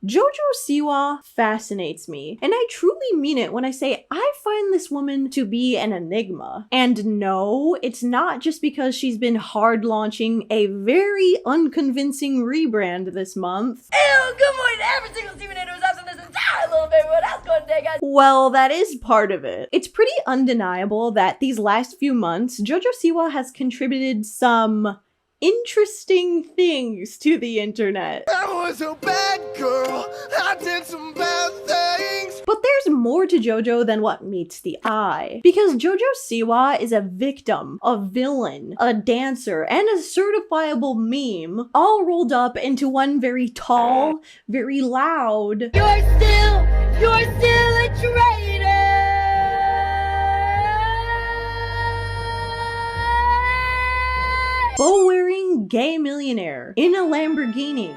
Jojo Siwa fascinates me, and I truly mean it when I say I find this woman to be an enigma. And no, it's not just because she's been hard launching a very unconvincing rebrand this month. Ew, good morning to every single siwanatorz who's up in this entire little baby. How's it going today, guys? Well, that is part of it. It's pretty undeniable that these last few months, Jojo Siwa has contributed some interesting things to the internet. I was a bad girl, I did some bad things. But there's more to JoJo than what meets the eye. Because Jojo Siwa is a victim, a villain, a dancer, and a certifiable meme, all rolled up into one very tall, very loud. You're still a traitor! Bow-wearing gay millionaire in a Lamborghini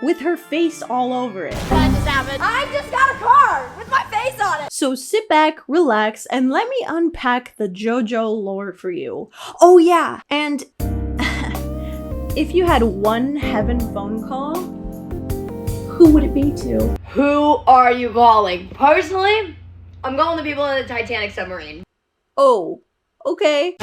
with her face all over it. What just happened? I just got a car with my face on it! So sit back, relax, and let me unpack the JoJo lore for you. Oh yeah, and if you had one heaven phone call, who would it be to? Who are you calling? Personally, I'm calling the people in the Titanic submarine. Oh, okay.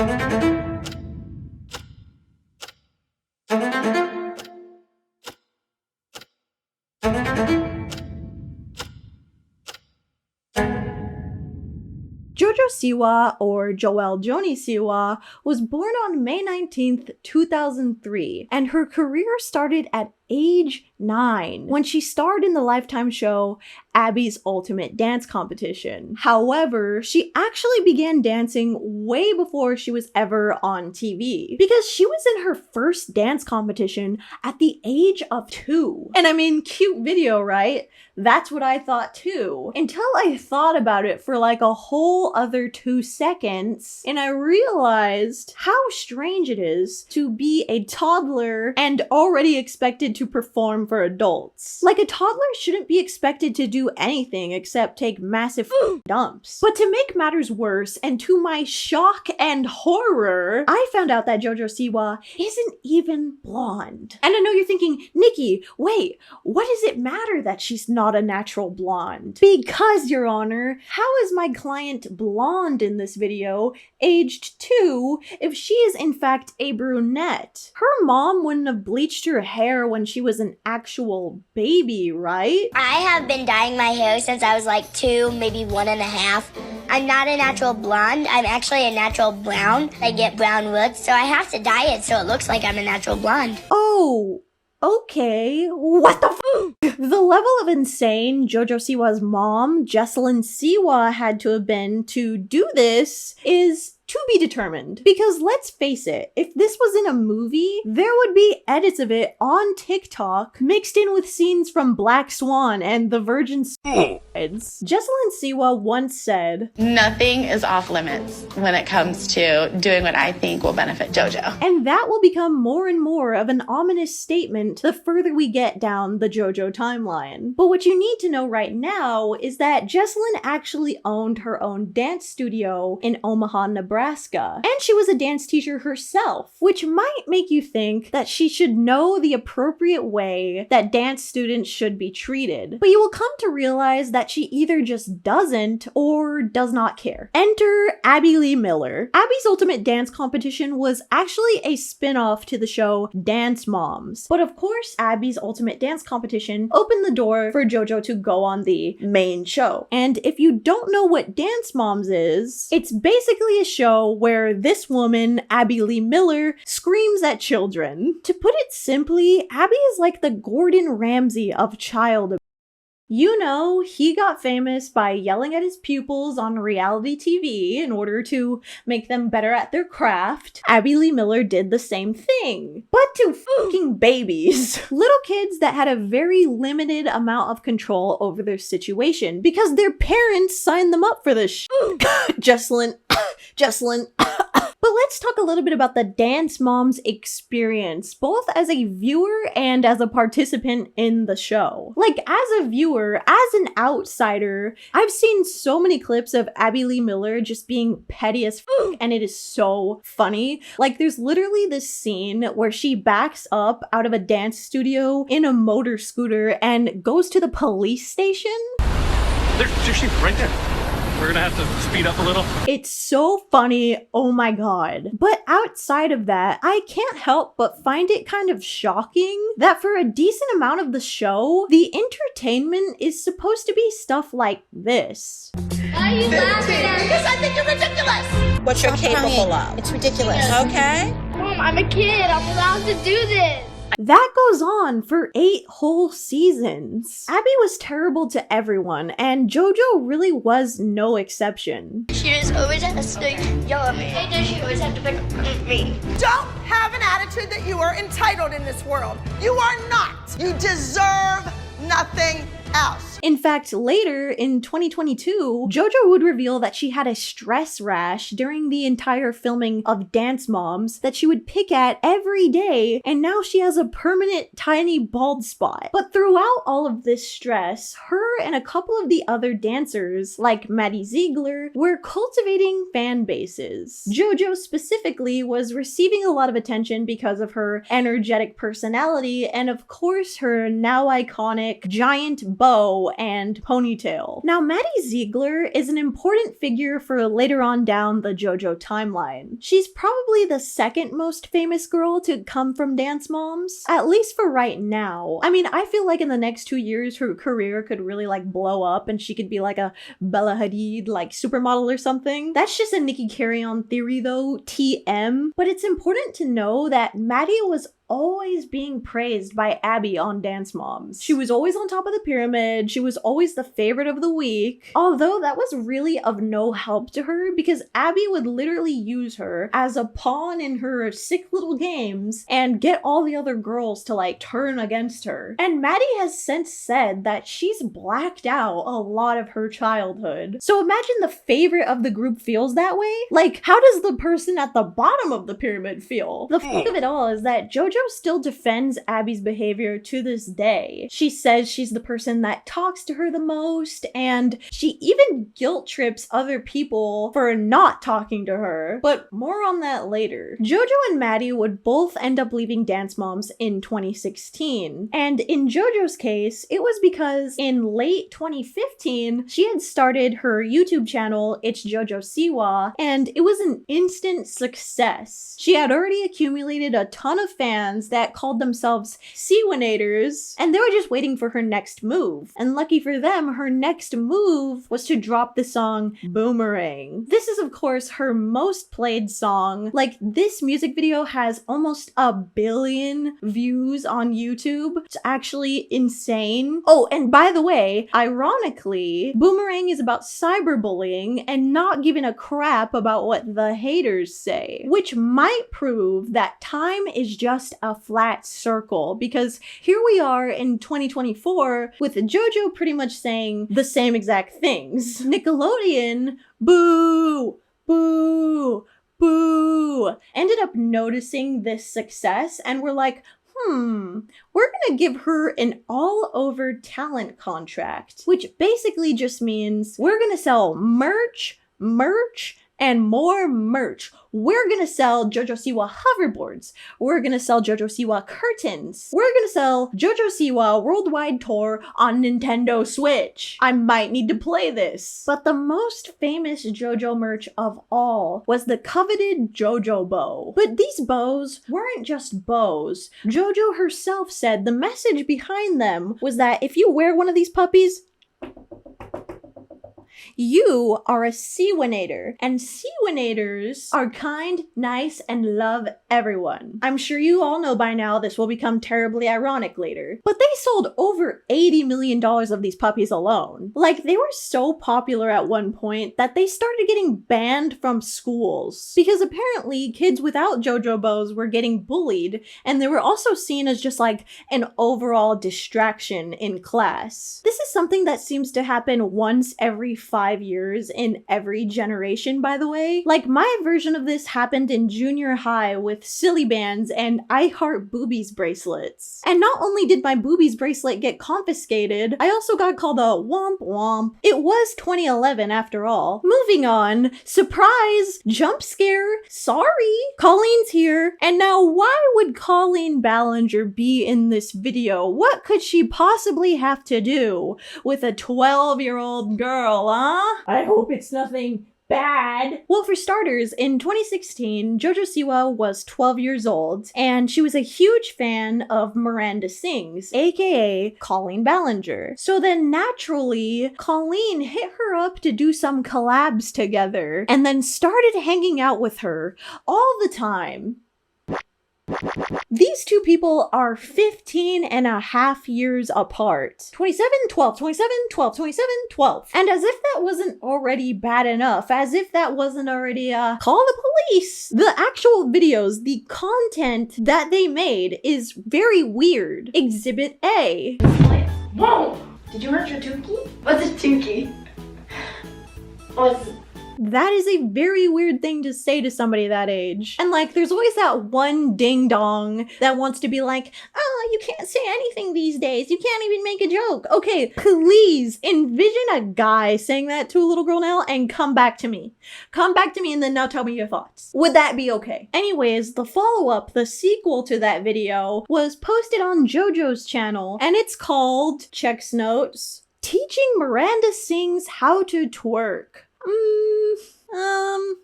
Jojo Siwa, or Joel Joni Siwa, was born on May 19th, 2003, and her career started at age 9 when she starred in the Lifetime show Abby's Ultimate Dance Competition. However, she actually began dancing way before she was ever on TV, because she was in her first dance competition at the age of 2. And I mean, cute video, right? That's what I thought too. Until I thought about it for like a whole other 2 seconds, and I realized how strange it is to be a toddler and already expected to perform for adults. Like, a toddler shouldn't be expected to do anything except take massive dumps. But to make matters worse, and to my shock and horror, I found out that Jojo Siwa isn't even blonde. And I know you're thinking, Nikki, wait, what does it matter that she's not a natural blonde? Because, Your Honor, how is my client blonde in this video, aged 2, if she is in fact a brunette? Her mom wouldn't have bleached her hair when she was an actual baby, right? I have been dyeing my hair since I was like 2, maybe 1.5. I'm not a natural blonde. I'm actually a natural brown. I get brown roots, so I have to dye it so it looks like I'm a natural blonde. Oh, okay. What the f? The level of insane Jojo Siwa's mom, Jessalyn Siwa, had to have been to do this is to be determined. Because let's face it, if this was in a movie, there would be edits of it on TikTok mixed in with scenes from Black Swan and The Virgin Sides. Jessalyn Siwa once said, "Nothing is off limits when it comes to doing what I think will benefit JoJo." And that will become more and more of an ominous statement the further we get down the JoJo timeline. But what you need to know right now is that Jessalyn actually owned her own dance studio in Omaha, Nebraska. And she was a dance teacher herself, which might make you think that she should know the appropriate way that dance students should be treated. But you will come to realize that she either just doesn't or does not care. Enter Abby Lee Miller. Abby's Ultimate Dance Competition was actually a spin-off to the show Dance Moms. But of course, Abby's Ultimate Dance Competition opened the door for JoJo to go on the main show. And if you don't know what Dance Moms is, it's basically a show where this woman, Abby Lee Miller, screams at children. To put it simply, Abby is like the Gordon Ramsay of child abuse. You know, he got famous by yelling at his pupils on reality TV in order to make them better at their craft. Abby Lee Miller did the same thing, but to fucking babies. Little kids that had a very limited amount of control over their situation because their parents signed them up for this Jessalyn. But let's let's talk a little bit about the Dance Moms experience, both as a viewer and as a participant in the show. Like, as a viewer, as an outsider, I've seen so many clips of Abby Lee Miller just being petty as f, and it is so funny. Like, there's literally this scene where she backs up out of a dance studio in a motor scooter and goes to the police station. There's sheep right there. We're gonna have to speed up a little. It's so funny, oh my god. But outside of that, I can't help but find it kind of shocking that for a decent amount of the show, the entertainment is supposed to be stuff like this. Why are you laughing? Because I think you're ridiculous. What you're capable of. It's ridiculous. Okay? Mom, I'm a kid. I'm allowed to do this. That goes on for 8 whole seasons. Abby was terrible to everyone, and Jojo really was no exception. She just always has to yell at me. And then she always has to pick on me. Don't have an attitude that you are entitled in this world. You are not. You deserve nothing else. In fact, later in 2022, Jojo would reveal that she had a stress rash during the entire filming of Dance Moms that she would pick at every day, and now she has a permanent tiny bald spot. But throughout all of this stress, her and a couple of the other dancers, like Maddie Ziegler, were cultivating fan bases. Jojo specifically was receiving a lot of attention because of her energetic personality and of course her now iconic giant bow and ponytail. Now, Maddie Ziegler is an important figure for later on down the JoJo timeline. She's probably the second most famous girl to come from Dance Moms, at least for right now. I mean, I feel like in the next 2 years, her career could really like blow up and she could be like a Bella Hadid, like supermodel or something. That's just a Nikki Carry-On theory though, TM. But it's important to know that Maddie was always being praised by Abby on Dance Moms. She was always on top of the pyramid, she was always the favorite of the week, although that was really of no help to her because Abby would literally use her as a pawn in her sick little games and get all the other girls to like turn against her. And Maddie has since said that she's blacked out a lot of her childhood. So imagine the favorite of the group feels that way. Like, how does the person at the bottom of the pyramid feel? The fuck of it all is that Jojo still defends Abby's behavior to this day. She says she's the person that talks to her the most, and she even guilt trips other people for not talking to her. But more on that later. Jojo and Maddie would both end up leaving Dance Moms in 2016. And in Jojo's case, it was because in late 2015, she had started her YouTube channel, itsjojosiwa, and it was an instant success. She had already accumulated a ton of fans that called themselves siwanatorz, and they were just waiting for her next move. And lucky for them, her next move was to drop the song Boomerang. This is of course her most played song. Like, this music video has almost 1 billion views on YouTube. It's actually insane. Oh, and by the way, ironically, Boomerang is about cyberbullying and not giving a crap about what the haters say, which might prove that time is just a flat circle, because here we are in 2024 with Jojo pretty much saying the same exact things. Nickelodeon, boo, boo, boo, ended up noticing this success and were like, we're gonna give her an all-over talent contract, which basically just means we're gonna sell merch, and more merch. We're gonna sell Jojo Siwa hoverboards. We're gonna sell Jojo Siwa curtains. We're gonna sell Jojo Siwa Worldwide Tour on Nintendo Switch. I might need to play this. But the most famous Jojo merch of all was the coveted Jojo bow. But these bows weren't just bows. Jojo herself said the message behind them was that if you wear one of these puppies, you are a siwanator, and siwanators are kind, nice, and love everyone. I'm sure you all know by now this will become terribly ironic later, but they sold over $80 million of these puppies alone. Like, they were so popular at one point that they started getting banned from schools because apparently kids without Jojo bows were getting bullied, and they were also seen as just like an overall distraction in class. This is something that seems to happen once every 5 years in every generation, by the way. Like, my version of this happened in junior high with silly bands and I Heart Boobies bracelets. And not only did my boobies bracelet get confiscated, I also got called a womp womp. It was 2011 after all. Moving on. Surprise! Jump scare! Sorry! Colleen's here. And now why would Colleen Ballinger be in this video? What could she possibly have to do with a 12-year-old girl, huh? I hope it's nothing bad. Well, for starters, in 2016, Jojo Siwa was 12 years old, and she was a huge fan of Miranda Sings, aka Colleen Ballinger. So then naturally, Colleen hit her up to do some collabs together, and then started hanging out with her all the time. These two people are 15 and a half years apart. 27, 12, 27, 12, 27, 12. And as if that wasn't already bad enough, as if that wasn't already, call the police. The actual videos, the content that they made is very weird. Exhibit A. Whoa! Did you hurt your Tukey? What's a Tukey? That is a very weird thing to say to somebody that age. And like, there's always that one ding dong that wants to be like, oh, you can't say anything these days. You can't even make a joke. Okay, please envision a guy saying that to a little girl now and come back to me. Come back to me and then now tell me your thoughts. Would that be okay? Anyways, the follow-up, the sequel to that video, was posted on JoJo's channel, and it's called, checks notes, Teaching Miranda Sings How to Twerk.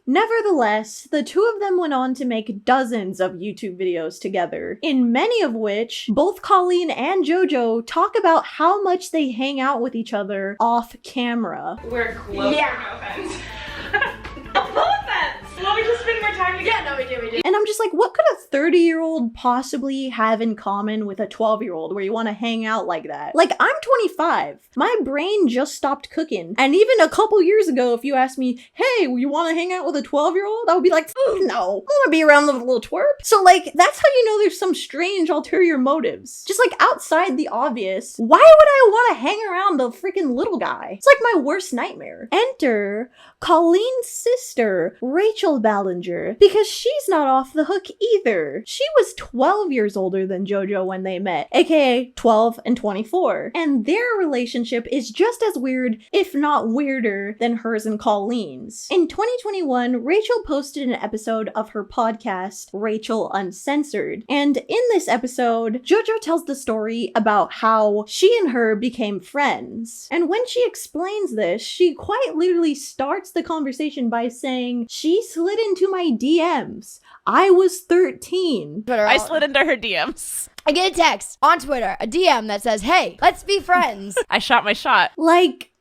Nevertheless, the two of them went on to make dozens of YouTube videos together, in many of which both Colleen and JoJo talk about how much they hang out with each other off camera. We're close. Yeah. No offense. No offense. Well, we just spend more time together. Yeah, no, we do. And I'm just like, what could a 30-year-old possibly have in common with a 12-year-old where you want to hang out like that? Like, I'm 25. My brain just stopped cooking. And even a couple years ago, if you asked me, hey, you want to hang out with a 12-year-old? I would be like, no, I want to be around the little twerp. So like, that's how you know there's some strange ulterior motives. Just like outside the obvious, why would I want to hang around the freaking little guy? It's like my worst nightmare. Enter Colleen's sister, Rachel Ballinger, because she's not off the hook either. She was 12 years older than JoJo when they met, aka 12 and 24. And their relationship is just as weird, if not weirder, than hers and Colleen's. In 2021, Rachel posted an episode of her podcast, Rachel Uncensored. And in this episode, JoJo tells the story about how she and her became friends. And when she explains this, she quite literally starts the conversation by saying, she slid into my DMs. I was 13. I slid into her DMs. I get a text on Twitter, a DM that says, hey, let's be friends. I shot my shot. Like,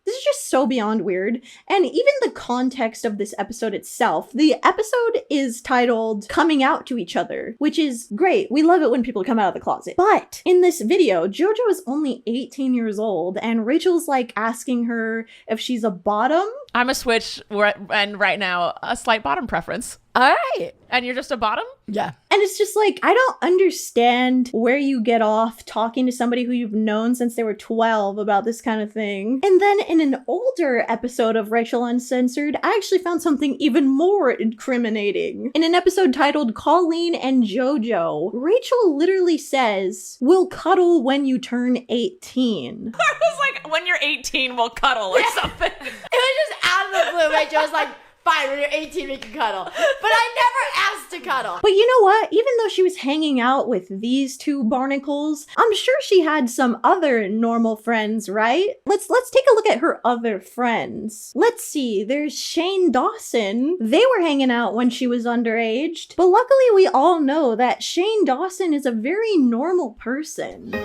this is just so beyond weird. And even the context of this episode itself, the episode is titled Coming Out to Each Other, which is great. We love it when people come out of the closet. But in this video, JoJo is only 18 years old and Rachel's like asking her if she's a bottom. I'm a switch, and right now, a slight bottom preference. All right. And you're just a bottom? Yeah. And it's just like, I don't understand where you get off talking to somebody who you've known since they were 12 about this kind of thing. And then in an older episode of Rachel Uncensored, I actually found something even more incriminating. In an episode titled Colleen and JoJo, Rachel literally says, we'll cuddle when you turn 18. I was like, when you're 18, we'll cuddle or something. It was just out of the blue. Rachel was like, fine, when you're 18, we can cuddle. But I never asked to cuddle. But you know what? Even though she was hanging out with these two barnacles, I'm sure she had some other normal friends, right? Let's take a look at her other friends. Let's see, there's Shane Dawson. They were hanging out when she was underage. But luckily we all know that Shane Dawson is a very normal person.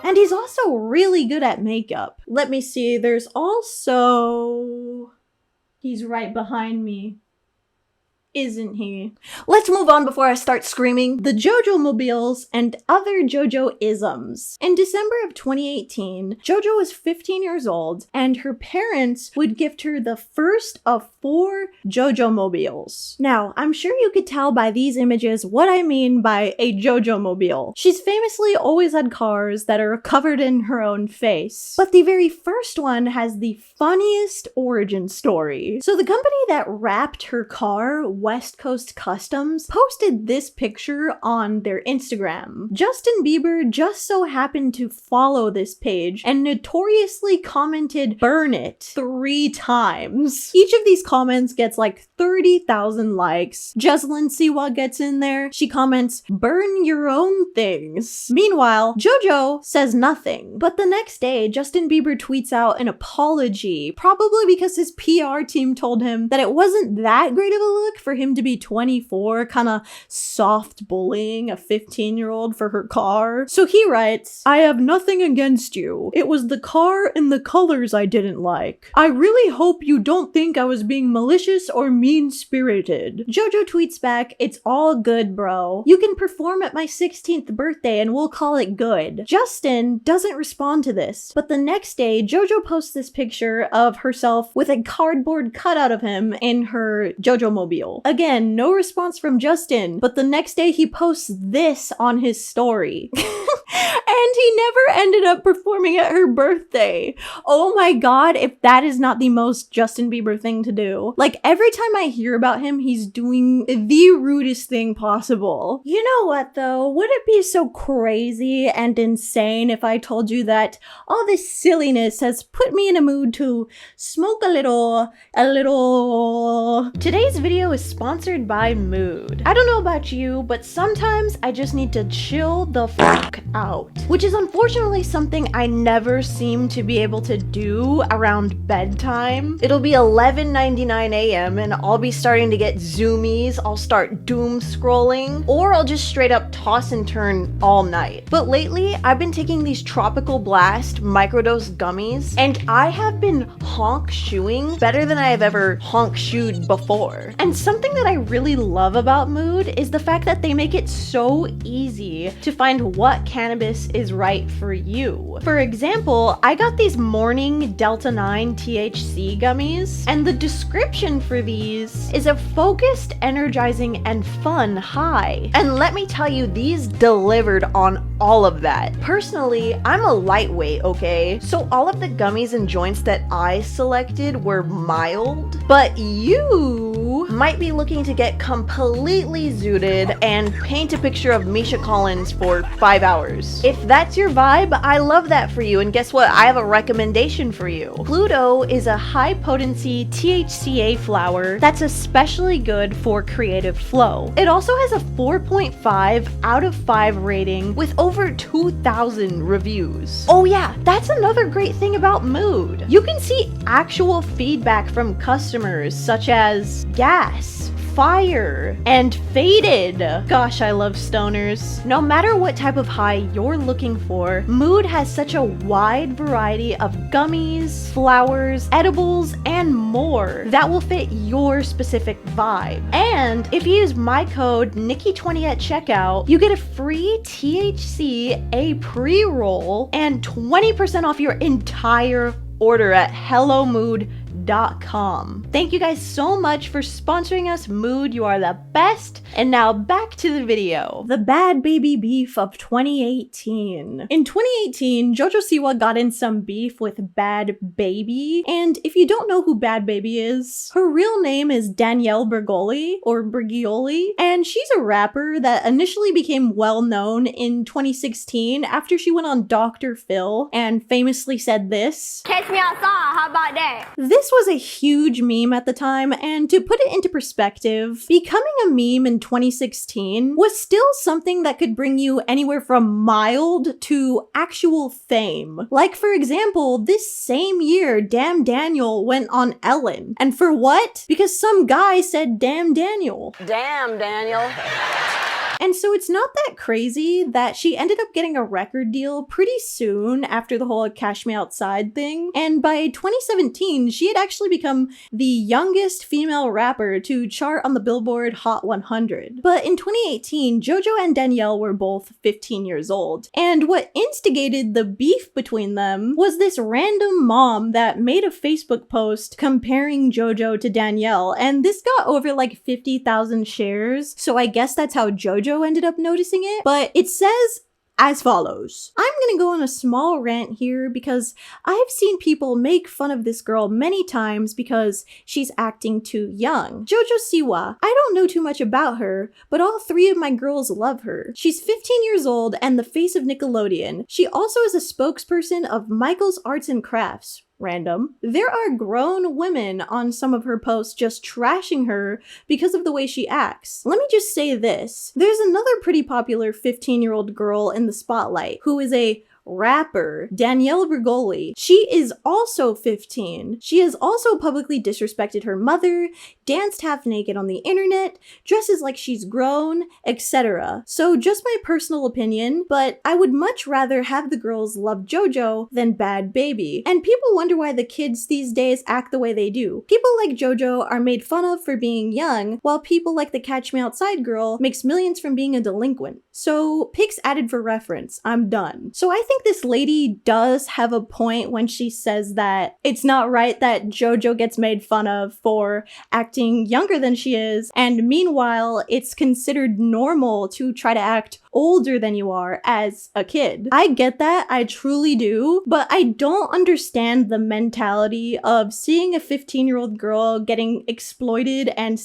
And he's also really good at makeup. Let me see, there's also... He's right behind me. Isn't he? Let's move on before I start screaming. The Jojo Mobiles and other Jojo isms. In December of 2018, Jojo was 15 years old and her parents would gift her the first of 4 Jojo Mobiles. Now, I'm sure you could tell by these images what I mean by a Jojo Mobile. She's famously always had cars that are covered in her own face. But the very first one has the funniest origin story. So the company that wrapped her car, West Coast Customs, posted this picture on their Instagram. Justin Bieber just so happened to follow this page and notoriously commented "burn it" 3 times. Each of these comments gets like 30,000 likes. Jocelyn Siwa gets in there. She comments, "burn your own things." Meanwhile, Jojo says nothing. But the next day, Justin Bieber tweets out an apology, probably because his PR team told him that it wasn't that great of a look for him to be 24, kinda soft bullying a 15-year-old for her car. So he writes, "I have nothing against you. It was the car and the colors I didn't like. I really hope you don't think I was being malicious or mean-spirited." Jojo tweets back, "It's all good, bro. You can perform at my 16th birthday and we'll call it good." Justin doesn't respond to this, but the next day, Jojo posts this picture of herself with a cardboard cutout of him in her Jojo Mobile. Again, no response from Justin, but the next day he posts this on his story. And he never ended up performing at her birthday. Oh my god, if that is not the most Justin Bieber thing to do. Like, every time I hear about him, he's doing the rudest thing possible. You know what though? Would it be so crazy and insane if I told you that all this silliness has put me in a mood to smoke a little... Today's video is sponsored by Mood. I don't know about you, but sometimes I just need to chill the fuck out. Which is unfortunately something I never seem to be able to do around bedtime. It'll be 11:99 a.m. and I'll be starting to get zoomies, I'll start doom scrolling, or I'll just straight up toss and turn all night. But lately, I've been taking these Tropical Blast microdose gummies, and I have been honk shoeing better than I have ever honk shoed before. And something that I really love about Mood is the fact that they make it so easy to find what cannabis is right for you. For example, I got these morning Delta 9 THC gummies, and the description for these is a focused, energizing, and fun high. And let me tell you, these delivered on all of that. Personally, I'm a lightweight, okay? So all of the gummies and joints that I selected were mild, but you might be looking to get completely zooted and paint a picture of Misha Collins for 5 hours. If that's your vibe, I love that for you, and guess what? I have a recommendation for you. Pluto is a high-potency THCA flower that's especially good for creative flow. It also has a 4.5 out of 5 rating with over 2,000 reviews. Oh yeah, that's another great thing about Mood. You can see actual feedback from customers such as gas, fire, and faded. Gosh, I love stoners. No matter what type of high you're looking for, Mood has such a wide variety of gummies, flowers, edibles, and more that will fit your specific vibe. And if you use my code Nikki20 at checkout, you get a free THCA pre-roll and 20% off your entire order at HelloMood.com. Thank you guys so much for sponsoring us, Mood. You are the best. And now back to the video. The Dababy Beef of 2018. In 2018, Jojo Siwa got in some beef with Dababy. And if you don't know who Dababy is, her real name is Danielle Bergoli, or Bergioli, and she's a rapper that initially became well known in 2016 after she went on Dr. Phil and famously said this: Catch me outside, how about that? This was a huge meme at the time, and to put it into perspective, becoming a meme in 2016 was still something that could bring you anywhere from mild to actual fame. Like, for example, this same year, Damn Daniel went on Ellen. And for what? Because some guy said Damn Daniel. Damn, Daniel. And so it's not that crazy that she ended up getting a record deal pretty soon after the whole Cash Me Outside thing. And by 2017, she had actually become the youngest female rapper to chart on the Billboard Hot 100. But in 2018, Jojo and Danielle were both 15 years old. And what instigated the beef between them was this random mom that made a Facebook post comparing Jojo to Danielle. And this got over like 50,000 shares. So I guess that's how Jojo ended up noticing it. But it says as follows. I'm gonna go on a small rant here because I've seen people make fun of this girl many times because she's acting too young. Jojo Siwa, I don't know too much about her, but all 3 of my girls love her. She's 15 years old and the face of Nickelodeon. She also is a spokesperson of Michael's Arts and Crafts. Random. There are grown women on some of her posts just trashing her because of the way she acts. Let me just say this. There's another pretty popular 15-year-old girl in the spotlight who is a rapper, Danielle Bregoli. She is also 15. She has also publicly disrespected her mother, danced half naked on the internet, dresses like she's grown, etc. So just my personal opinion, but I would much rather have the girls love Jojo than Bhad Baby. And people wonder why the kids these days act the way they do. People like Jojo are made fun of for being young, while people like the Catch Me Outside girl makes millions from being a delinquent. So pics added for reference. I'm done. So I think this lady does have a point when she says that it's not right that Jojo gets made fun of for acting younger than she is, and meanwhile, it's considered normal to try to act older than you are as a kid. I get that, I truly do, but I don't understand the mentality of seeing a 15-year-old girl getting exploited and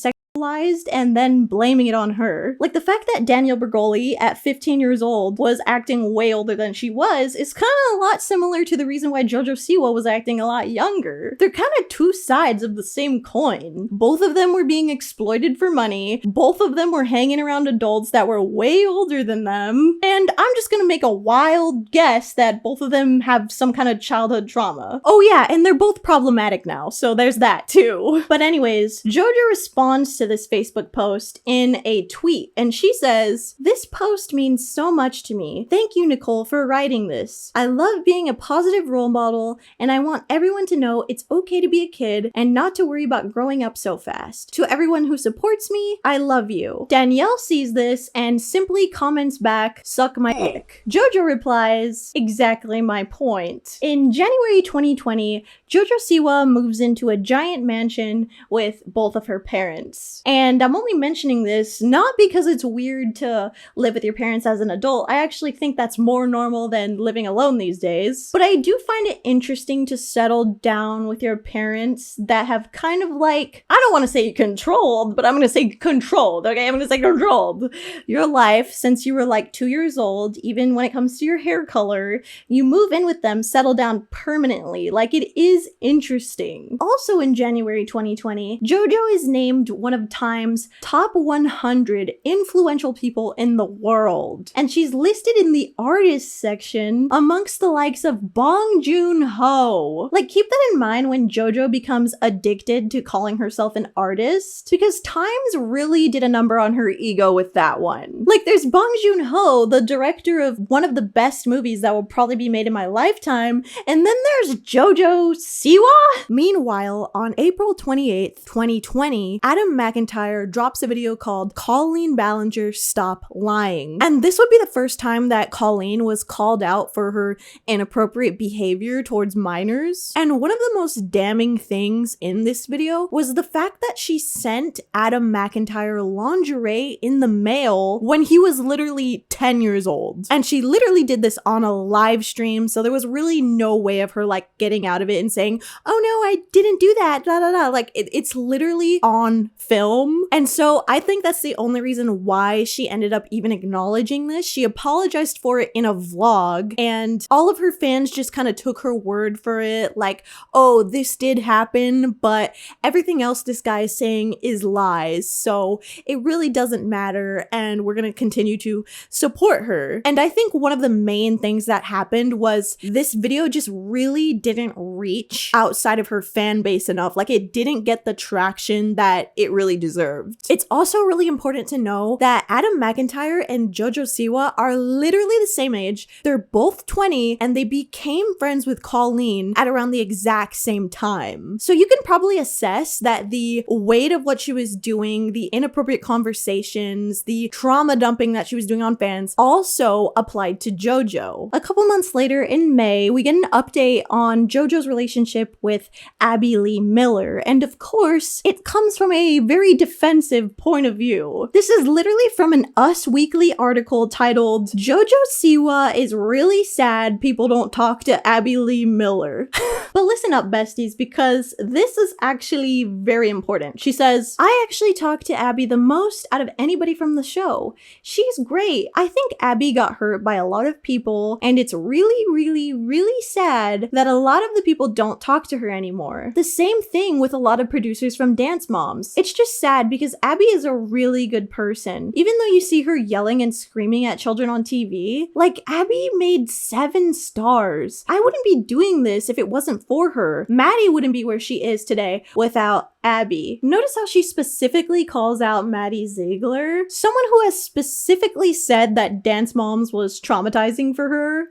and then blaming it on her. Like, the fact that Danielle Bregoli at 15 years old was acting way older than she was is kind of a lot similar to the reason why Jojo Siwa was acting a lot younger. They're kind of two sides of the same coin. Both of them were being exploited for money. Both of them were hanging around adults that were way older than them. And I'm just gonna make a wild guess that both of them have some kind of childhood trauma. Oh yeah, and they're both problematic now, so there's that too. But anyways, Jojo responds to this Facebook post in a tweet, and she says, "This post means so much to me. Thank you, Nicole, for writing this. I love being a positive role model, and I want everyone to know it's okay to be a kid and not to worry about growing up so fast. To everyone who supports me, I love you." Danielle sees this and simply comments back, "Suck my dick." Jojo replies, "Exactly my point." In January 2020, Jojo Siwa moves into a giant mansion with both of her parents. And I'm only mentioning this not because it's weird to live with your parents as an adult. I actually think that's more normal than living alone these days. But I do find it interesting to settle down with your parents that have kind of like, I don't want to say controlled, but I'm going to say controlled, okay? I'm going to say controlled your life since you were like 2 years old. Even when it comes to your hair color, you move in with them, settle down permanently. Like, it is interesting. Also in January 2020, Jojo is named one of Time's top 100 influential people in the world. And she's listed in the artists section amongst the likes of Bong Joon-ho. Like, keep that in mind when Jojo becomes addicted to calling herself an artist, because Times really did a number on her ego with that one. Like, there's Bong Joon-ho, the director of one of the best movies that will probably be made in my lifetime, and then there's Jojo Siwa? Meanwhile, on April 28th, 2020, Adam McIntyre drops a video called Colleen Ballinger Stop Lying. And this would be the first time that Colleen was called out for her inappropriate behavior towards minors. And one of the most damning things in this video was the fact that she sent Adam McIntyre lingerie in the mail when he was literally 10 years old. And she literally did this on a live stream, so there was really no way of her like getting out of it and saying, "Oh no, I didn't do that, da da da." Like, it's literally on film. And so I think that's the only reason why she ended up even acknowledging this. She apologized for it in a vlog, and all of her fans just kind of took her word for it, like, "Oh, this did happen, but everything else this guy is saying is lies, so it really doesn't matter, and we're gonna continue to support her." And I think one of the main things that happened was this video just really didn't reach outside of her fan base enough. Like, it didn't get the traction that it really really deserved. It's also really important to know that Adam McIntyre and Jojo Siwa are literally the same age. They're both 20 and they became friends with Colleen at around the exact same time. So you can probably assess that the weight of what she was doing, the inappropriate conversations, the trauma dumping that she was doing on fans also applied to Jojo. A couple months later in May, we get an update on Jojo's relationship with Abby Lee Miller. And of course, it comes from a very defensive point of view. This is literally from an Us Weekly article titled, "Jojo Siwa is really sad people don't talk to Abby Lee Miller." But listen up, besties, because this is actually very important. She says, "I actually talked to Abby the most out of anybody from the show. She's great. I think Abby got hurt by a lot of people, and it's really, really, really sad that a lot of the people don't talk to her anymore. The same thing with a lot of producers from Dance Moms. It's just sad because Abby is a really good person. Even though you see her yelling and screaming at children on TV, like, Abby made 7 stars. I wouldn't be doing this if it wasn't for her. Maddie wouldn't be where she is today without Abby." Notice how she specifically calls out Maddie Ziegler, someone who has specifically said that Dance Moms was traumatizing for her.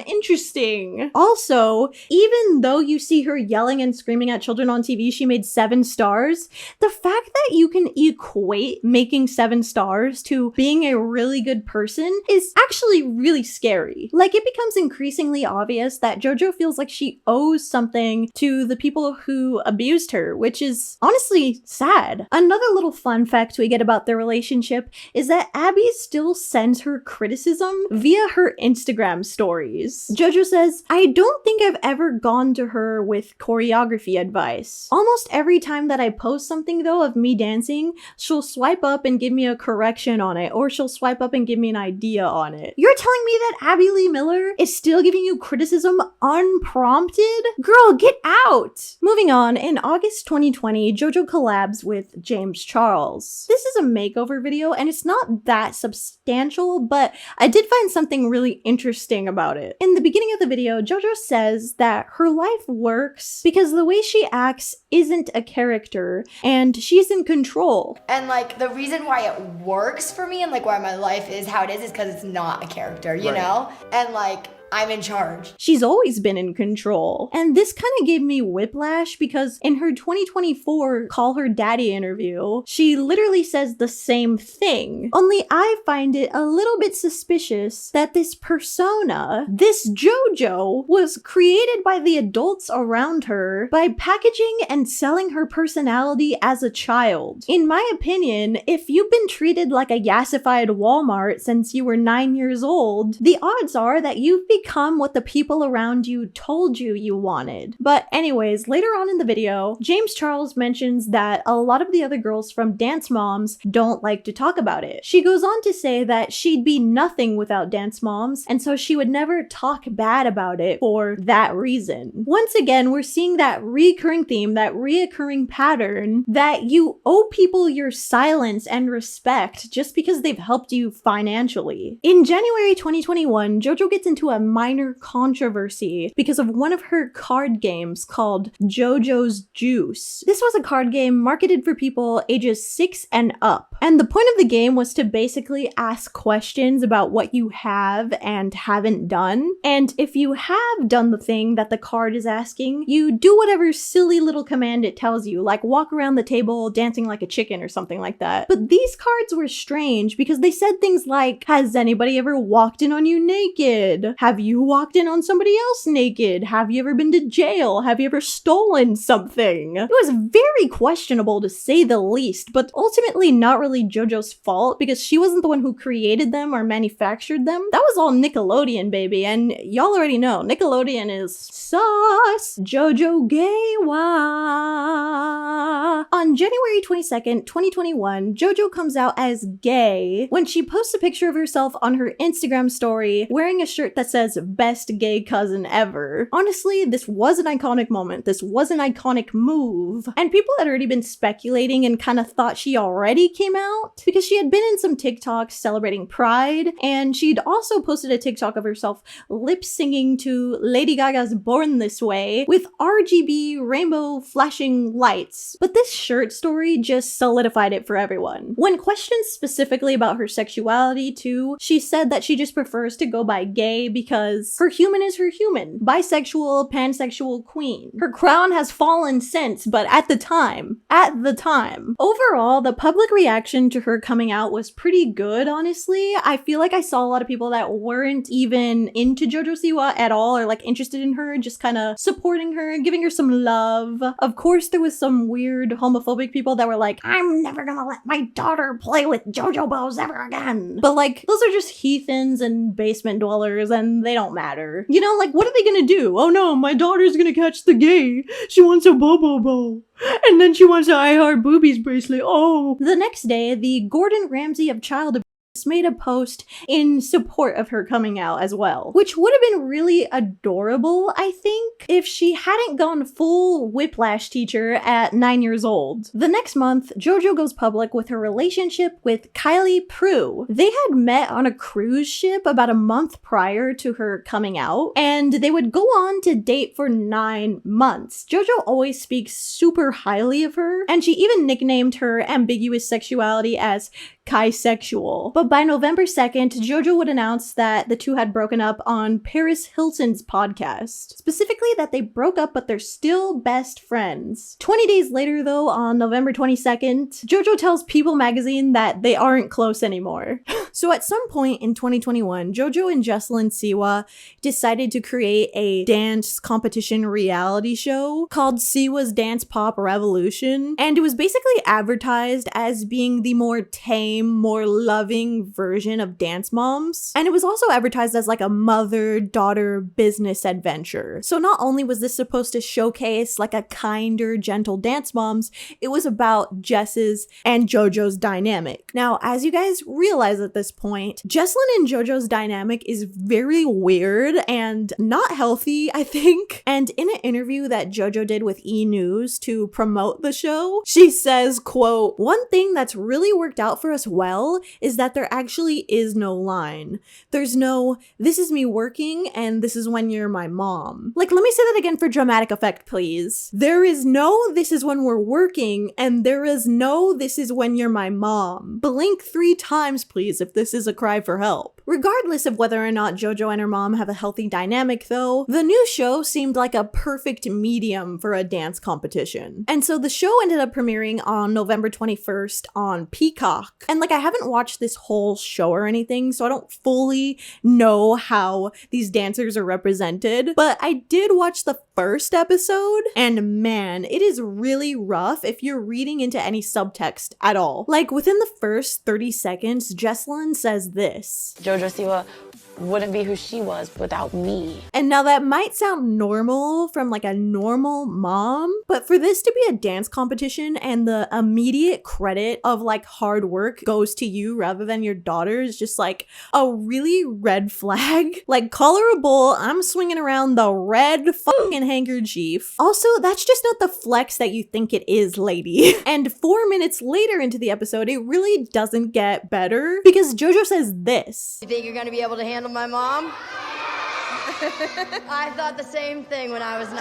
Interesting. Also, even though you see her yelling and screaming at children on TV, she made 7 stars. The fact that you can equate making 7 stars to being a really good person is actually really scary. Like, it becomes increasingly obvious that Jojo feels like she owes something to the people who abused her, which is honestly sad. Another little fun fact we get about their relationship is that Abby still sends her criticism via her Instagram stories. Jojo says, "I don't think I've ever gone to her with choreography advice. Almost every time that I post something though of me dancing, she'll swipe up and give me a correction on it, or she'll swipe up and give me an idea on it." You're telling me that Abby Lee Miller is still giving you criticism unprompted? Girl, get out! Moving on, in August 2020, Jojo collabs with James Charles. This is a makeover video and it's not that substantial, but I did find something really interesting about it. In the beginning of the video, Jojo says that her life works because the way she acts isn't a character and she's in control. And like the reason why it works for me and like why my life is how it is because it's not a character, you know? And like I'm in charge. She's always been in control. And this kind of gave me whiplash because in her 2024 Call Her Daddy interview, she literally says the same thing. Only I find it a little bit suspicious that this persona, this Jojo, was created by the adults around her by packaging and selling her personality as a child. In my opinion, if you've been treated like a yassified Walmart since you were 9 years old, the odds are that you've become what the people around you told you you wanted. But anyways, later on in the video, James Charles mentions that a lot of the other girls from Dance Moms don't like to talk about it. She goes on to say that she'd be nothing without Dance Moms, and so she would never talk bad about it for that reason. Once again, we're seeing that recurring theme, that reoccurring pattern that you owe people your silence and respect just because they've helped you financially. In January 2021, Jojo gets into a minor controversy because of one of her card games called JoJo's Juice. This was a card game marketed for people ages 6 and up. And the point of the game was to basically ask questions about what you have and haven't done. And if you have done the thing that the card is asking, you do whatever silly little command it tells you, like walk around the table dancing like a chicken or something like that. But these cards were strange because they said things like, has anybody ever walked in on you naked? Have you walked in on somebody else naked? Have you ever been to jail? Have you ever stolen something? It was very questionable to say the least, but ultimately not really Jojo's fault because she wasn't the one who created them or manufactured them. That was all Nickelodeon, baby, and y'all already know Nickelodeon is sus. Jojo GAYwa. On January 22nd, 2021, Jojo comes out as gay when she posts a picture of herself on her Instagram story wearing a shirt that says Siwa's best gay cousin ever. Honestly, this was an iconic moment. This was an iconic move. And people had already been speculating and kind of thought she already came out because she had been in some TikToks celebrating Pride, and she'd also posted a TikTok of herself lip singing to Lady Gaga's Born This Way with RGB rainbow flashing lights. But this shirt story just solidified it for everyone. When questioned specifically about her sexuality too, she said that she just prefers to go by gay because her human is her human. Bisexual, pansexual queen. Her crown has fallen since, but at the time. Overall, the public reaction to her coming out was pretty good, honestly. I feel like I saw a lot of people that weren't even into Jojo Siwa at all or like interested in her, just kind of supporting her, giving her some love. Of course, there was some weird homophobic people that were like, I'm never gonna let my daughter play with JoJo bows ever again. But like, those are just heathens and basement dwellers and they don't matter. You know, like, what are they gonna do? Oh no, my daughter's gonna catch the gay. She wants a bobo bow. And then she wants an I Heart Boobies bracelet. Oh. The next day, the Gordon Ramsay of child abuse made a post in support of her coming out as well, which would have been really adorable, I think, if she hadn't gone full whiplash teacher at 9 years old. The next month, JoJo goes public with her relationship with Kylie Prue. They had met on a cruise ship about a month prior to her coming out, and they would go on to date for 9 months. JoJo always speaks super highly of her, and she even nicknamed her ambiguous sexuality as Kai-sexual. But by November 2nd, JoJo would announce that the two had broken up on Paris Hilton's podcast. Specifically that they broke up but they're still best friends. 20 days later though, on November 22nd, JoJo tells People magazine that they aren't close anymore. So at some point in 2021, JoJo and Jocelyn Siwa decided to create a dance competition reality show called Siwa's Dance Pop Revolution, and it was basically advertised as being the more tame, more loving version of Dance Moms. And it was also advertised as like a mother-daughter business adventure. So not only was this supposed to showcase like a kinder, gentle Dance Moms, it was about Jess's and JoJo's dynamic. Now, as you guys realize at this point, Jocelyn and JoJo's dynamic is very weird and not healthy, I think. And in an interview that JoJo did with E! News to promote the show, she says, quote, "One thing that's really worked out for us well is that there actually is no line. There's no, this is me working and this is when you're my mom." Like, let me say that again for dramatic effect, please. There is no, this is when we're working, and there is no, this is when you're my mom. Blink 3 times, please, if this is a cry for help. Regardless of whether or not JoJo and her mom have a healthy dynamic though, the new show seemed like a perfect medium for a dance competition. And so the show ended up premiering on November 21st on Peacock. And like, I haven't watched this whole show or anything, so I don't fully know how these dancers are represented, but I did watch the first episode, and man, it is really rough if you're reading into any subtext at all. Like, within the first 30 seconds, Jocelyn says this: Jojo Siwa wouldn't be who she was without me. And now that might sound normal from like a normal mom, but for this to be a dance competition and the immediate credit of like hard work goes to you rather than your daughter is just like a really red flag. Like, call her a bull, I'm swinging around the red fucking handkerchief. Also, that's just not the flex that you think it is, lady. And 4 minutes later into the episode, it really doesn't get better because JoJo says this: "You think you're gonna be able to handle my mom?" I thought the same thing when I was 9.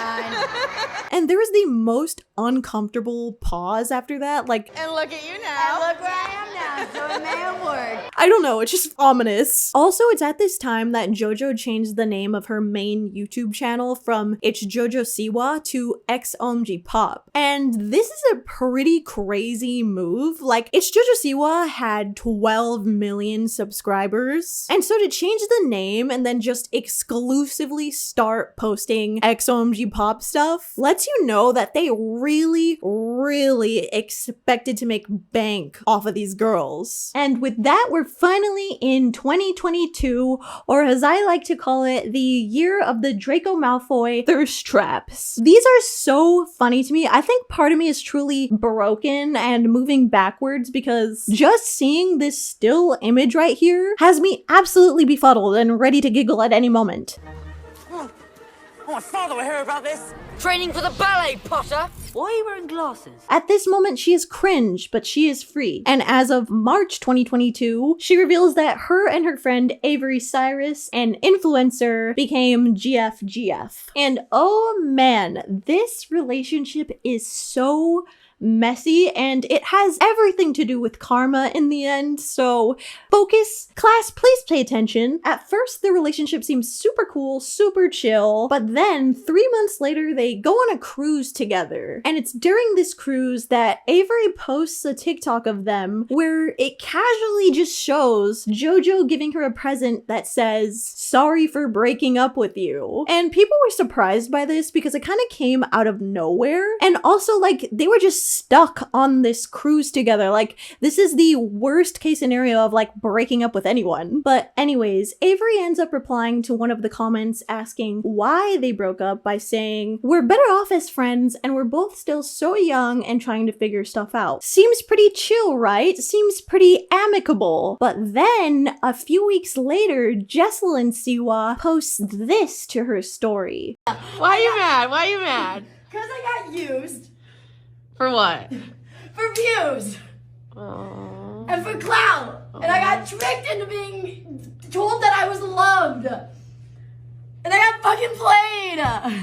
And there was the most uncomfortable pause after that, like, And look at you now. And look where I am now, so it may have worked. I don't know, it's just ominous. Also, it's at this time that JoJo changed the name of her main YouTube channel from itsjojosiwa to XOMGPOP. And this is a pretty crazy move. Like, itsjojosiwa had 12 million subscribers. And so to change the name and then just exclusively start posting XOMGPOP stuff lets you know that they really expected to make bank off of these girls. girls. And with that, we're finally in 2022, or as I like to call it, the year of the Draco Malfoy thirst traps. These are so funny to me. I think part of me is truly broken and moving backwards because just seeing this still image right here has me absolutely befuddled and ready to giggle at any moment. My father will hear about this. Training for the ballet, Potter. Why are you wearing glasses? At this moment, she is cringe, but she is free. And as of March 2022, she reveals that her and her friend Avery Cyrus, an influencer, became GFGF. And oh man, this relationship is so messy, and it has everything to do with karma in the end, so focus. Class, please pay attention. At first, the relationship seems super cool, super chill, but then 3 months later, they go on a cruise together. And it's during this cruise that Avery posts a TikTok of them where it casually just shows Jojo giving her a present that says, "Sorry for breaking up with you." And people were surprised by this because it kind of came out of nowhere. And also, like, they were just stuck on this cruise together. Like, this is the worst case scenario of like breaking up with anyone. But anyways, Avery ends up replying to one of the comments asking why they broke up by saying, "We're better off as friends and we're both still so young and trying to figure stuff out." Seems pretty chill, right? Seems pretty amicable. But then a few weeks later, Jesselyn Siwa posts this to her story. Why are you mad? Why are you mad? Because I got used For what? for views Aww. and for clout. And I got tricked into being told that I was loved. And I got fucking played.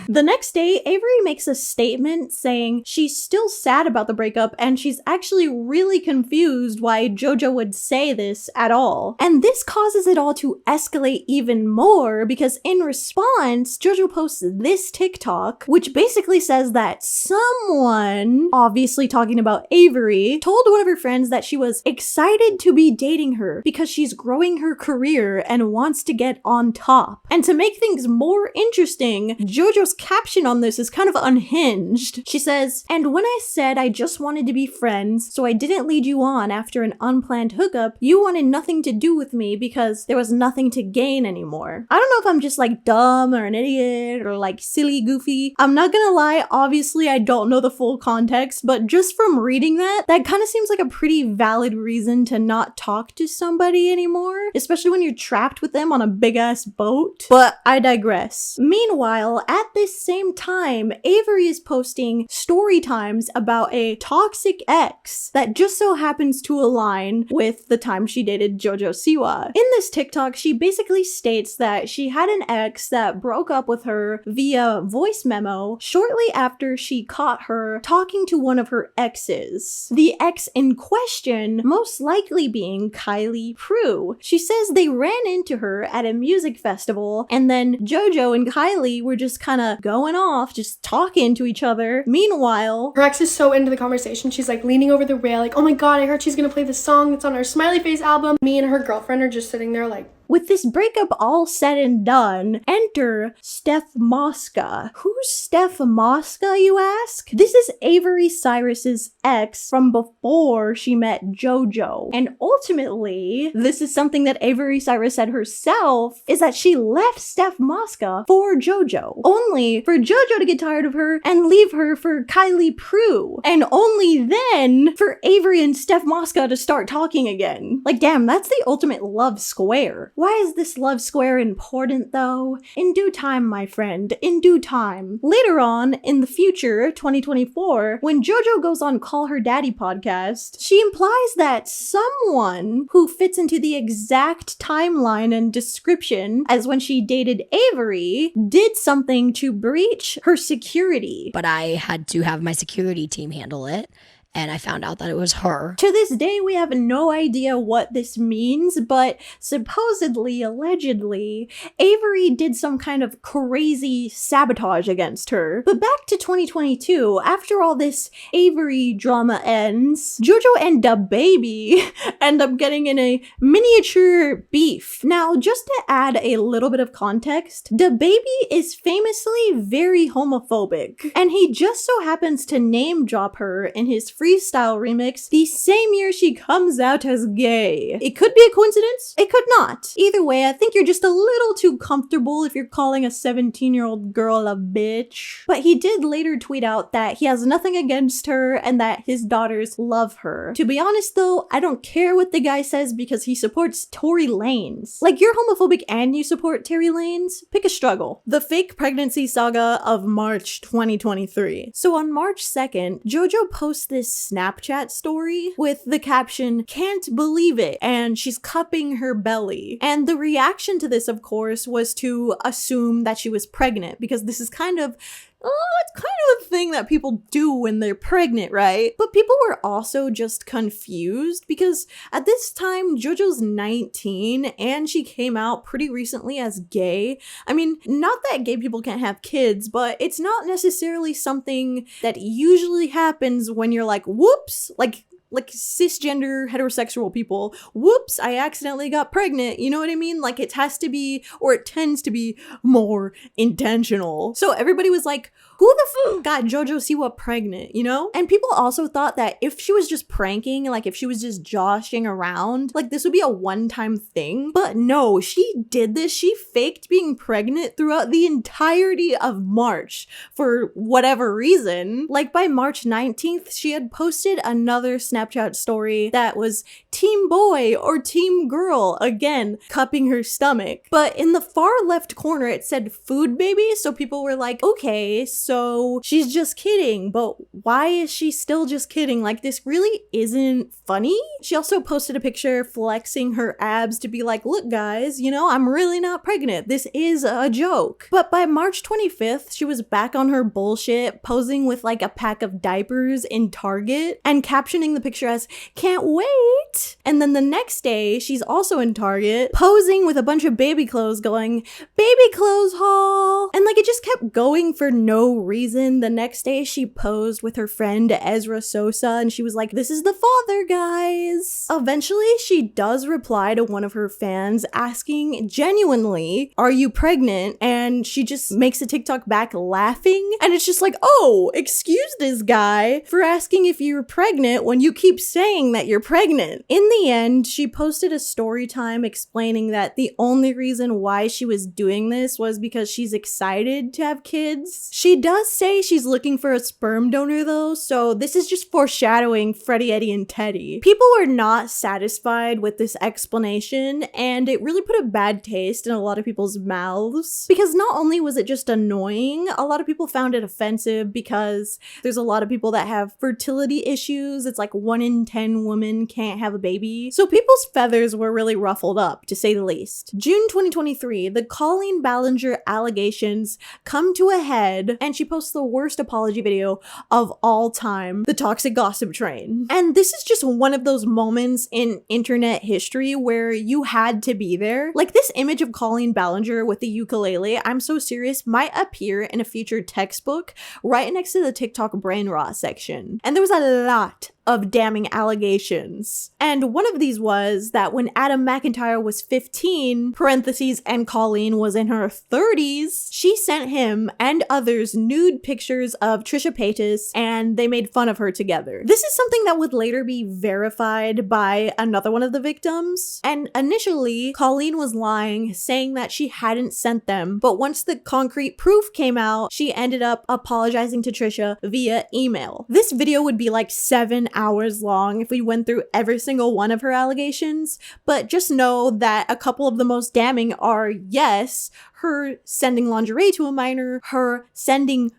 The next day, Avery makes a statement saying she's still sad about the breakup and she's actually really confused why Jojo would say this at all. And this causes it all to escalate even more because in response, Jojo posts this TikTok, which basically says that someone, obviously talking about Avery, told one of her friends that she was excited to be dating her because she's growing her career and wants to get on top. And to make things more interesting, Jojo's caption on this is kind of unhinged. She says, "And when I said I just wanted to be friends, so I didn't lead you on after an unplanned hookup, you wanted nothing to do with me because there was nothing to gain anymore." I don't know if I'm just like dumb or an idiot or like silly goofy. I'm not gonna lie, obviously I don't know the full context, but just from reading that kind of seems like a pretty valid reason to not talk to somebody anymore, especially when you're trapped with them on a big ass boat. But I digress. Meanwhile, at this same time, Avery is posting story times about a toxic ex that just so happens to align with the time she dated Jojo Siwa. In this TikTok, she basically states that she had an ex that broke up with her via voice memo shortly after she caught her talking to one of her exes. The ex in question most likely being Kylie Prue. She says they ran into her at a music festival and then Jojo and Kylie were just kind of going off, just talking to each other. Meanwhile, her ex is so into the conversation. She's like leaning over the rail like, "Oh my god, I heard she's gonna play the song that's on our Smiley Face album." Me and her girlfriend are just sitting there like, with this breakup all said and done, enter Steph Mosca. Who's Steph Mosca, you ask? This is Avery Cyrus's ex from before she met Jojo. And ultimately, this is something that Avery Cyrus said herself, is that she left Steph Mosca for Jojo. Only for Jojo to get tired of her and leave her for Kylie Prue. And only then for Avery and Steph Mosca to start talking again. Like, damn, that's the ultimate love square. Why is this love square important though? In due time, my friend, in due time. Later on, in the future, 2024, when Jojo goes on Call Her Daddy podcast, she implies that someone who fits into the exact timeline and description as when she dated Avery did something to breach her security. But I had to have my security team handle it. And I found out that it was her. To this day, we have no idea what this means, but supposedly, allegedly, Avery did some kind of crazy sabotage against her. But back to 2022, after all this Avery drama ends, Jojo and Dababy end up getting in a miniature beef. Now, just to add a little bit of context, Dababy is famously very homophobic, and he just so happens to name drop her in his freestyle remix the same year she comes out as gay. It could be a coincidence, it could not. Either way, I think you're just a little too comfortable if you're calling a 17-year-old girl a bitch. But he did later tweet out that he has nothing against her and that his daughters love her. To be honest though, I don't care what the guy says because he supports Tory Lanez. Like, you're homophobic and you support Tory Lanez? Pick a struggle. The fake pregnancy saga of March 2023. So on March 2nd, Jojo posts this Snapchat story with the caption, "Can't believe it," and she's cupping her belly. And the reaction to this, of course, was to assume that she was pregnant, because this is kind of it's kind of a thing that people do when they're pregnant, right? But people were also just confused because at this time, JoJo's 19 and she came out pretty recently as gay. I mean, not that gay people can't have kids, but it's not necessarily something that usually happens when you're like, whoops, like cisgender heterosexual people, whoops, I accidentally got pregnant, you know what I mean? Like, it has to be, or it tends to be, more intentional. So everybody was like, who the f got Jojo Siwa pregnant, you know? And people also thought that if she was just pranking, like if she was just joshing around, like this would be a one-time thing. But no, she did this. She faked being pregnant throughout the entirety of March for whatever reason. Like by March 19th, she had posted another Snapchat story that was team boy or team girl, again, cupping her stomach. But in the far left corner, it said food baby. So people were like, okay, so she's just kidding, but why is she still just kidding? Like, this really isn't funny. She also posted a picture flexing her abs to be like, look guys, you know, I'm really not pregnant. This is a joke. But by March 25th, she was back on her bullshit, posing with like a pack of diapers in Target and captioning the picture as, can't wait. And then the next day, she's also in Target, posing with a bunch of baby clothes going, baby clothes haul. And like, it just kept going for no reason. The next day she posed with her friend Ezra Sosa and she was like, this is the father, guys. Eventually she does reply to one of her fans asking genuinely, are you pregnant? And she just makes a TikTok back laughing, and it's just like, oh, excuse this guy for asking if you're pregnant when you keep saying that you're pregnant. In the end, she posted a story time explaining that the only reason why she was doing this was because she's excited to have kids. She does say she's looking for a sperm donor though, so this is just foreshadowing Freddie, Eddie, and Teddy. People were not satisfied with this explanation, and it really put a bad taste in a lot of people's mouths, because not only was it just annoying, a lot of people found it offensive because there's a lot of people that have fertility issues. It's like 1 in 10 women can't have a baby. So people's feathers were really ruffled up, to say the least. June 2023, the Colleen Ballinger allegations come to a head, and she posts the worst apology video of all time, the toxic gossip train. And this is just one of those moments in internet history where you had to be there. Like, this image of Colleen Ballinger with the ukulele, I'm so serious, might appear in a future textbook right next to the TikTok brain rot section. And there was a lot of damning allegations. And one of these was that when Adam McIntyre was 15, parentheses, and Colleen was in her 30s, she sent him and others nude pictures of Trisha Paytas, and they made fun of her together. This is something that would later be verified by another one of the victims. And initially, Colleen was lying, saying that she hadn't sent them, but once the concrete proof came out, she ended up apologizing to Trisha via email. This video would be like 7 hours long if we went through every single one of her allegations, but just know that a couple of the most damning are, yes, her sending lingerie to a minor, her sending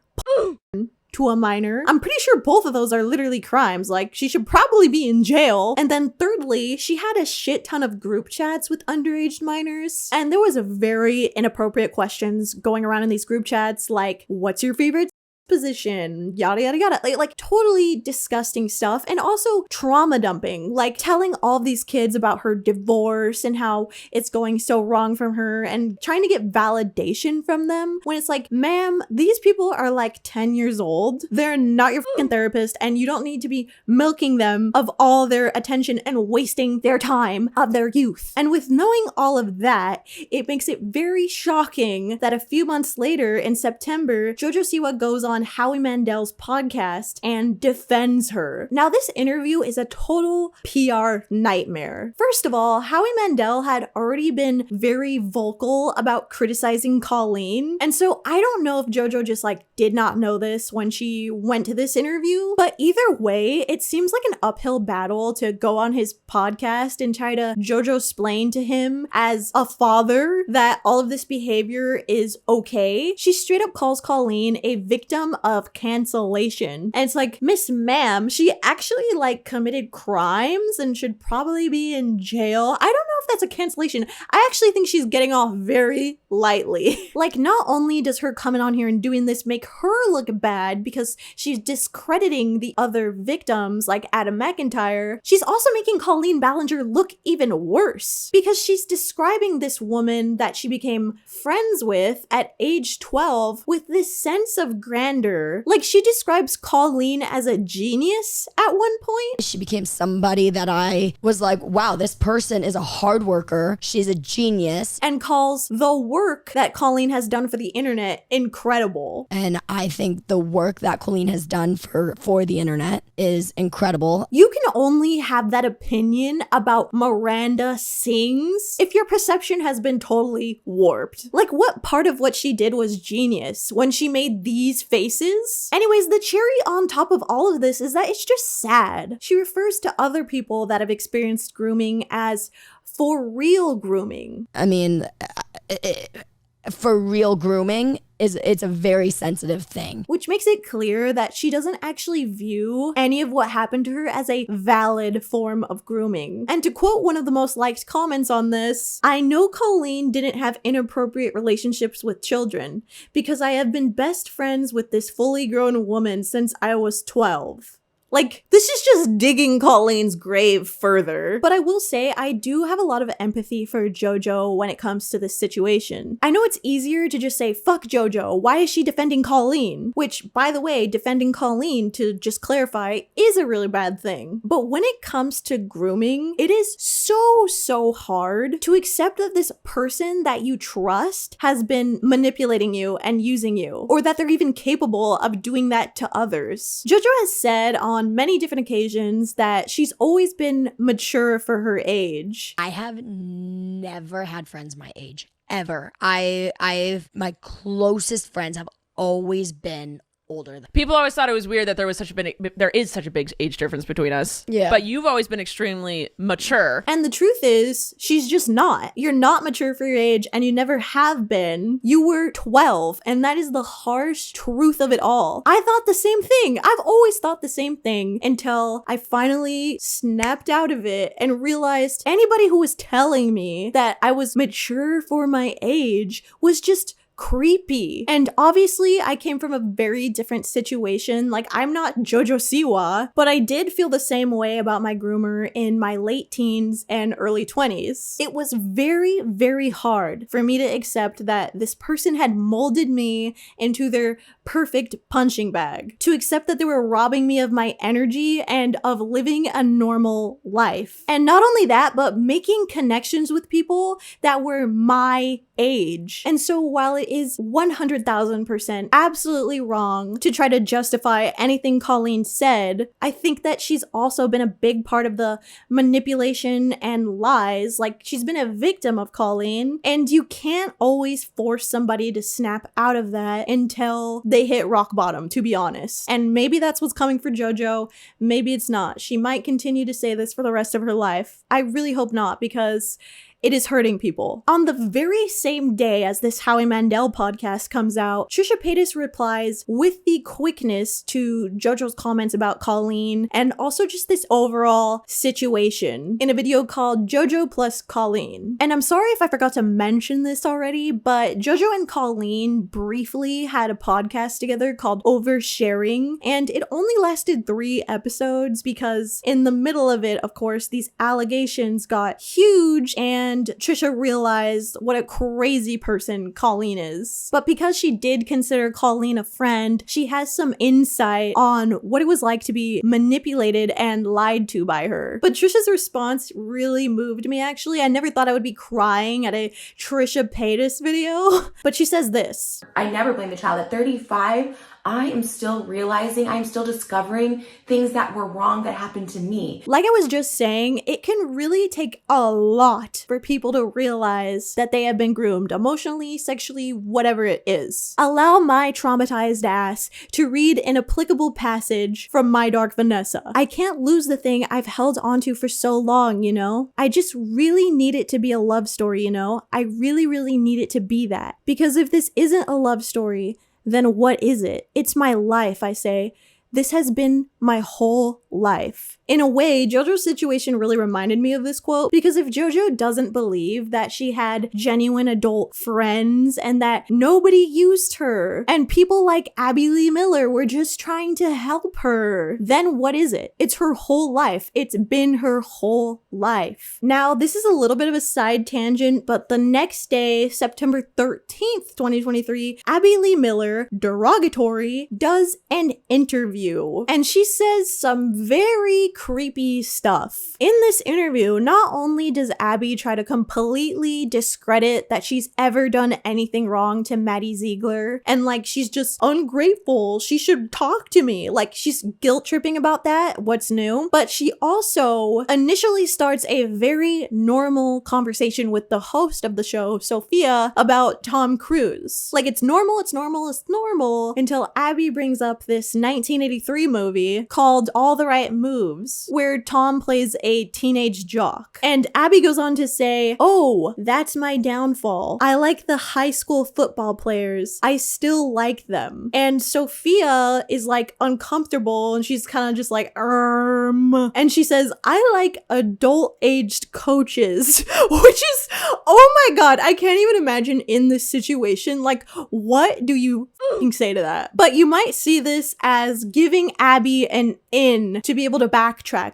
to a minor. I'm pretty sure both of those are literally crimes. Like, she should probably be in jail. And then thirdly, she had a shit ton of group chats with underage minors, and there was a very inappropriate questions going around in these group chats, like, what's your favorite position, yada yada yada, like totally disgusting stuff. And also trauma dumping, like telling all of these kids about her divorce and how it's going so wrong from her, and trying to get validation from them when it's like, ma'am, these people are like 10 years old, they're not your fucking therapist, and you don't need to be milking them of all their attention and wasting their time of their youth. And with knowing all of that, it makes it very shocking that a few months later in September, Jojo Siwa goes on on Howie Mandel's podcast and defends her. Now, this interview is a total PR nightmare. First of all, Howie Mandel had already been very vocal about criticizing Colleen, and so I don't know if Jojo just like did not know this when she went to this interview, but either way, it seems like an uphill battle to go on his podcast and try to Jojo-splain to him as a father that all of this behavior is okay. She straight up calls Colleen a victim of cancellation. And it's like, Miss Ma'am, she actually like committed crimes and should probably be in jail. I don't know if that's a cancellation. I actually think she's getting off very lightly. Like, not only does her coming on here and doing this make her look bad because she's discrediting the other victims like Adam McIntyre, she's also making Colleen Ballinger look even worse because she's describing this woman that she became friends with at age 12 with this sense of grandeur. Like, she describes Colleen as a genius at one point. She became somebody that I was like, wow, this person is a hard worker. She's a genius. And calls the work that Colleen has done for the internet incredible. And I think the work that Colleen has done for the internet is incredible. You can only have that opinion about Miranda Sings if your perception has been totally warped. Like, what part of what she did was genius when she made these faces? Anyways, the cherry on top of all of this is that it's just sad. She refers to other people that have experienced grooming as for real grooming. I mean, for real grooming it's a very sensitive thing. Which makes it clear that she doesn't actually view any of what happened to her as a valid form of grooming. And to quote one of the most liked comments on this, I know Colleen didn't have inappropriate relationships with children because I have been best friends with this fully grown woman since I was 12. Like, this is just digging Colleen's grave further. But I will say, I do have a lot of empathy for Jojo when it comes to this situation. I know it's easier to just say, fuck Jojo, why is she defending Colleen? Which, by the way, defending Colleen, to just clarify, is a really bad thing. But when it comes to grooming, it is so hard to accept that this person that you trust has been manipulating you and using you, or that they're even capable of doing that to others. Jojo has said on many different occasions that she's always been mature for her age. I have never had friends my age, ever. My closest friends have always been older than people. Always thought it was weird that there is such a big age difference between us. Yeah. But you've always been extremely mature. And the truth is, she's just not. You're not mature for your age, and you never have been. You were 12, and that is the harsh truth of it all. I thought the same thing. I've always thought the same thing until I finally snapped out of it and realized anybody who was telling me that I was mature for my age was just creepy. And obviously I came from a very different situation. Like, I'm not Jojo Siwa, but I did feel the same way about my groomer in my late teens and early 20s. It was very hard for me to accept that this person had molded me into their perfect punching bag, to accept that they were robbing me of my energy and of living a normal life. And not only that, but making connections with people that were my age. And so while it is 100,000% absolutely wrong to try to justify anything Colleen said, I think that she's also been a big part of the manipulation and lies. Like, she's been a victim of Colleen, and you can't always force somebody to snap out of that until they hit rock bottom, to be honest. And maybe that's what's coming for Jojo. Maybe it's not. She might continue to say this for the rest of her life. I really hope not, because it is hurting people. On the very same day as this Howie Mandel podcast comes out, Trisha Paytas replies with the quickness to Jojo's comments about Colleen and also just this overall situation in a video called Jojo plus Colleen. And I'm sorry if I forgot to mention this already, but Jojo and Colleen briefly had a podcast together called Oversharing, and it only lasted 3 episodes because in the middle of it, of course, these allegations got huge and and Trisha realized what a crazy person Colleen is. But because she did consider Colleen a friend, she has some insight on what it was like to be manipulated and lied to by her. But Trisha's response really moved me, actually. I never thought I would be crying at a Trisha Paytas video. But she says this: I never blame the child. At 35, I am still realizing, I'm still discovering things that were wrong that happened to me. Like I was just saying, it can really take a lot for people to realize that they have been groomed emotionally, sexually, whatever it is. Allow my traumatized ass to read an applicable passage from My Dark Vanessa. I can't lose the thing I've held onto for so long, you know? I just really need it to be a love story, you know? I really, really need it to be that. Because if this isn't a love story, then what is it? It's my life, I say. This has been my whole life. In a way, Jojo's situation really reminded me of this quote, because if Jojo doesn't believe that she had genuine adult friends and that nobody used her and people like Abby Lee Miller were just trying to help her, then what is it? It's her whole life. It's been her whole life. Now, this is a little bit of a side tangent, but the next day, September 13th, 2023, Abby Lee Miller, derogatory, does an interview, and she says some very creepy stuff. In this interview, not only does Abby try to completely discredit that she's ever done anything wrong to Maddie Ziegler, and like she's just ungrateful, she should talk to me, like she's guilt tripping about that, what's new? But she also initially starts a very normal conversation with the host of the show, Sophia, about Tom Cruise. Like it's normal, until Abby brings up this 1983 movie called All the Right Moves, where Tom plays a teenage jock. And Abby goes on to say, "Oh, that's my downfall. I like the high school football players. I still like them." And Sophia is like uncomfortable and she's kind of just like, and she says, "I like adult-aged coaches," which is, oh my god, I can't even imagine in this situation. Like, what do you say to that? But you might see this as giving Abby an in to be able to backtrack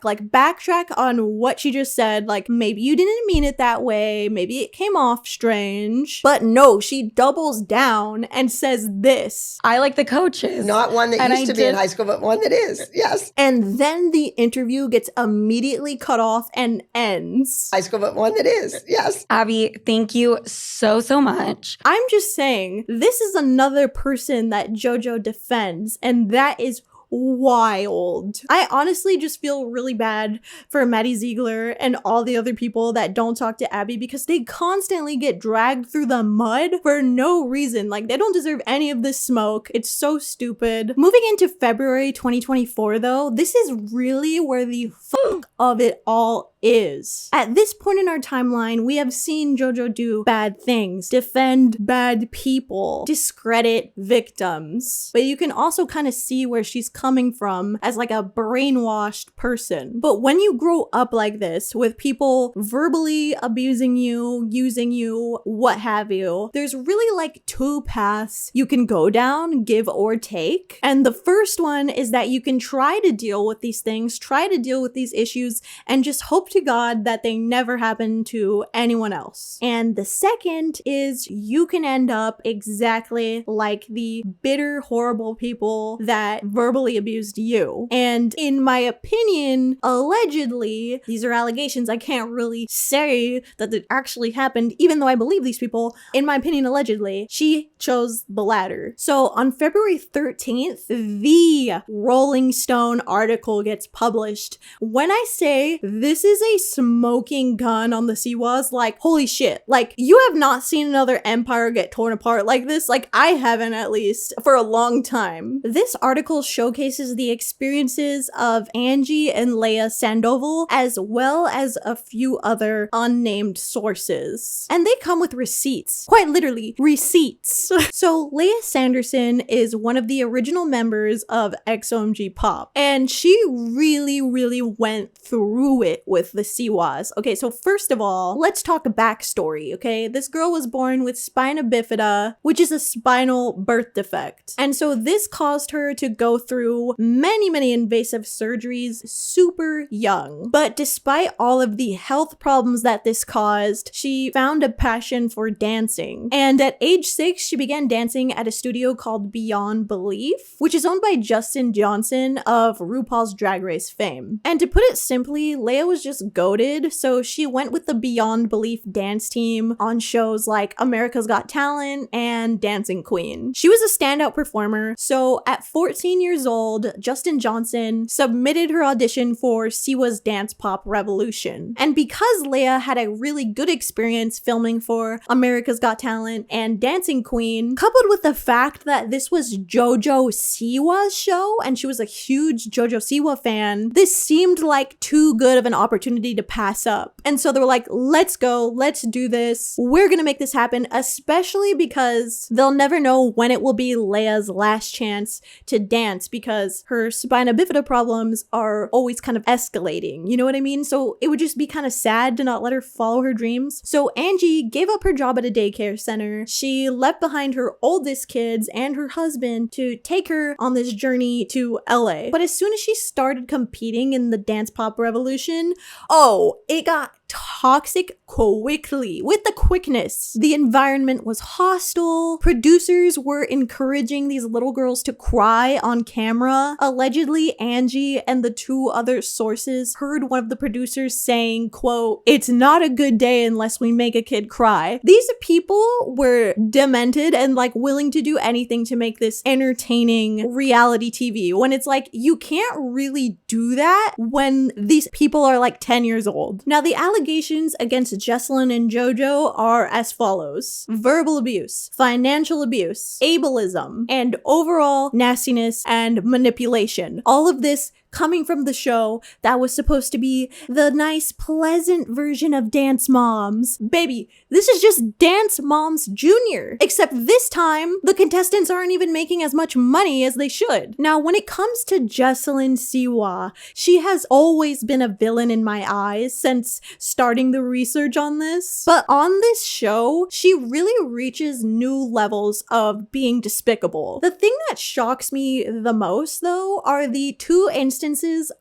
on what she just said. Like, maybe you didn't mean it that way, maybe it came off strange, but no, she doubles down and says this: I like the coaches. Not one that used to be in high school, but one that is. Yes. And then the interview gets immediately cut off and ends. High school, but one that is. Yes. Abby, thank you so much. I'm just saying, this is another person that Jojo defends, and that is wild. I honestly just feel really bad for Maddie Ziegler and all the other people that don't talk to Abby, because they constantly get dragged through the mud for no reason. Like, they don't deserve any of this smoke. It's so stupid. Moving into February 2024 though, this is really where the fuck of it all is. At this point in our timeline, we have seen Jojo do bad things, defend bad people, discredit victims, but you can also kind of see where she's coming from as like a brainwashed person. But when you grow up like this, with people verbally abusing you, using you, what have you, there's really like two paths you can go down, give or take. And the first one is that you can try to deal with these things, try to deal with these issues, and just hope to God that they never happen to anyone else. And the second is you can end up exactly like the bitter, horrible people that verbally abused you. And in my opinion, allegedly, these are allegations, I can't really say that it actually happened, even though I believe these people. In my opinion, allegedly, she chose the latter. So on February 13th, the Rolling Stone article gets published. When I say this is a smoking gun on the Siwas, like, holy shit, like, you have not seen another empire get torn apart like this. Like, I haven't, at least, for a long time. This article showcases the experiences of Angie and Leia Sandoval, as well as a few other unnamed sources. And they come with receipts. Quite literally, receipts. So Leia Sanderson is one of the original members of XOMGPOP, and she really went through it with with the Siwas. Okay, so first of all, let's talk backstory, okay? This girl was born with spina bifida, which is a spinal birth defect. And so this caused her to go through many invasive surgeries super young. But despite all of the health problems that this caused, she found a passion for dancing. And at age 6, she began dancing at a studio called Beyond Belief, which is owned by Justin Johnson of RuPaul's Drag Race fame. And to put it simply, Leia was just goated, so she went with the Beyond Belief dance team on shows like America's Got Talent and Dancing Queen. She was a standout performer, so at 14 years old, Justin Johnson submitted her audition for Siwa's Dance Pop Revolution. And because Leia had a really good experience filming for America's Got Talent and Dancing Queen, coupled with the fact that this was Jojo Siwa's show and she was a huge Jojo Siwa fan, this seemed like too good of an opportunity to pass up. And so they were like, let's go, let's do this. We're gonna make this happen, especially because they'll never know when it will be Leia's last chance to dance because her spina bifida problems are always kind of escalating. You know what I mean? So it would just be kind of sad to not let her follow her dreams. So Angie gave up her job at a daycare center. She left behind her oldest kids and her husband to take her on this journey to LA. But as soon as she started competing in the dance pop revolution, oh, it got toxic quickly. With the quickness, the environment was hostile. Producers were encouraging these little girls to cry on camera. Allegedly, Angie and the two other sources heard one of the producers saying, quote, "It's not a good day unless we make a kid cry." These people were demented and like willing to do anything to make this entertaining reality TV, when it's like you can't really do that when these people are like 10 years old. Now, the allegations against Jessalyn and Jojo are as follows: verbal abuse, financial abuse, ableism, and overall nastiness and manipulation. All of this coming from the show that was supposed to be the nice, pleasant version of Dance Moms. Baby, this is just Dance Moms Junior. Except this time, the contestants aren't even making as much money as they should. Now, when it comes to Jessalyn Siwa, she has always been a villain in my eyes since starting the research on this. But on this show, she really reaches new levels of being despicable. The thing that shocks me the most, though, are the two instances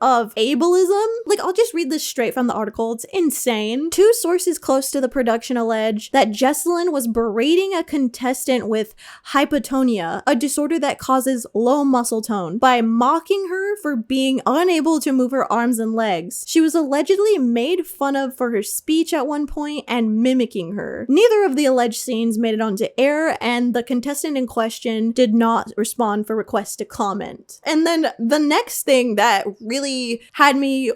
of ableism. Like, I'll just read this straight from the article. It's insane. Two sources close to the production allege that Jessalyn was berating a contestant with hypotonia, a disorder that causes low muscle tone, by mocking her for being unable to move her arms and legs. She was allegedly made fun of for her speech at one point and mimicking her. Neither of the alleged scenes made it onto air, and the contestant in question did not respond for requests to comment. And then the next thing that really had me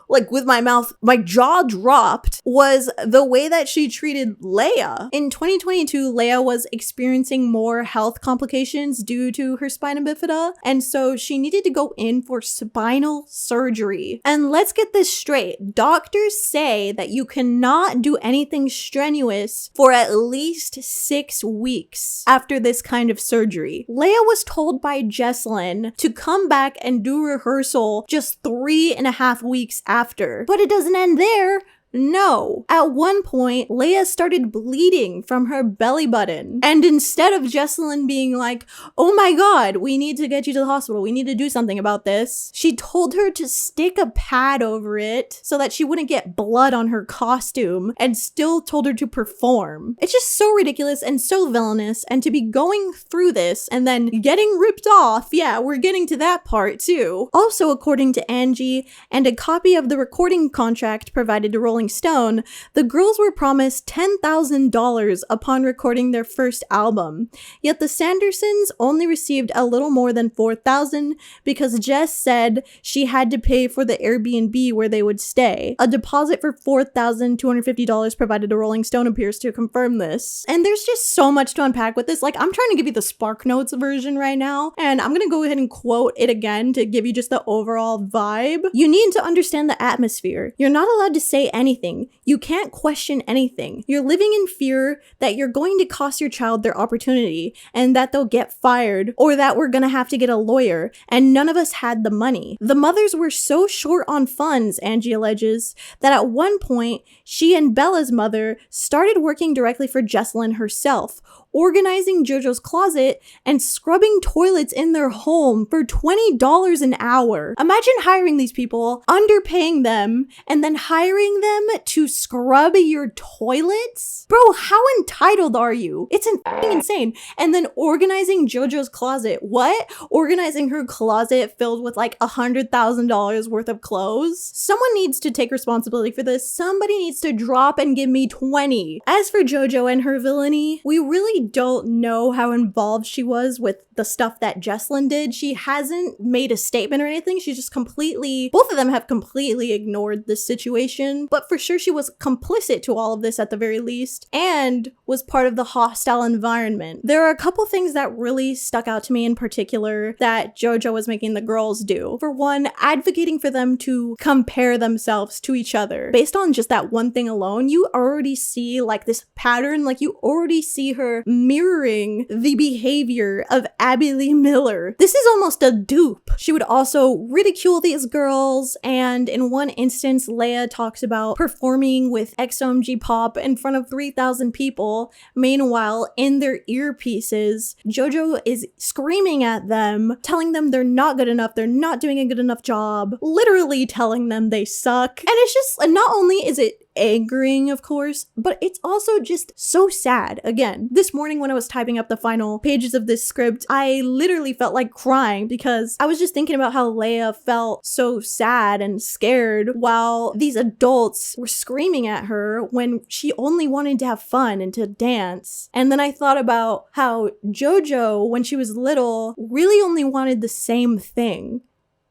like with my jaw dropped was the way that she treated Leia. In 2022, Leia was experiencing more health complications due to her spina bifida, and so she needed to go in for spinal surgery. And let's get this straight. Doctors say that you cannot do anything strenuous for at least 6 weeks after this kind of surgery. Leia was told by Jessalyn to come back and do rehearsal just 3.5 weeks after. But it doesn't end there. No. At one point, Leia started bleeding from her belly button. And instead of Jessalyn being like, "Oh my god, we need to get you to the hospital, we need to do something about this," she told her to stick a pad over it so that she wouldn't get blood on her costume, and still told her to perform. It's just so ridiculous and so villainous, and to be going through this and then getting ripped off, yeah, we're getting to that part too. Also, according to Angie and a copy of the recording contract provided to Rolling Stone, the girls were promised $10,000 upon recording their first album. Yet the Sandersons only received a little more than $4,000 because Jess said she had to pay for the Airbnb where they would stay. A deposit for $4,250 provided to Rolling Stone appears to confirm this. And there's just so much to unpack with this. Like, I'm trying to give you the Spark Notes version right now, and I'm gonna go ahead and quote it again to give you just the overall vibe. "You need to understand the atmosphere. You're not allowed to say anything anything. You can't question anything. You're living in fear that you're going to cost your child their opportunity and that they'll get fired or that we're gonna have to get a lawyer, and none of us had the money. The mothers were so short on funds, Angie alleges, that at one point, she and Bella's mother started working directly for Jessalyn herself, organizing JoJo's closet and scrubbing toilets in their home for $20 an hour. Imagine hiring these people, underpaying them, and then hiring them to scrub your toilets? Bro, how entitled are you? It's insane. And then organizing JoJo's closet. What? Organizing her closet filled with like $100,000 worth of clothes? Someone needs to take responsibility for this. Somebody needs to drop and give me 20. As for JoJo and her villainy, we really don't know how involved she was with the stuff that Jessalyn did. She hasn't made a statement or anything. She's just both of them have completely ignored this situation, but for sure she was complicit to all of this at the very least and was part of the hostile environment. There are a couple things that really stuck out to me in particular that JoJo was making the girls do. For one, advocating for them to compare themselves to each other. Based on just that one thing alone, you already see like this pattern, like you already see her mirroring the behavior of Abby Lee Miller. This is almost a dupe. She would also ridicule these girls, and in one instance, Leia talks about performing with XOMGPOP in front of 3,000 people. Meanwhile, in their earpieces, JoJo is screaming at them, telling them they're not good enough, they're not doing a good enough job, literally telling them they suck. And it's just, not only is it angering, of course, but it's also just so sad. Again, this morning when I was typing up the final pages of this script, I literally felt like crying because I was just thinking about how Leia felt so sad and scared while these adults were screaming at her when she only wanted to have fun and to dance. And then I thought about how JoJo, when she was little, really only wanted the same thing.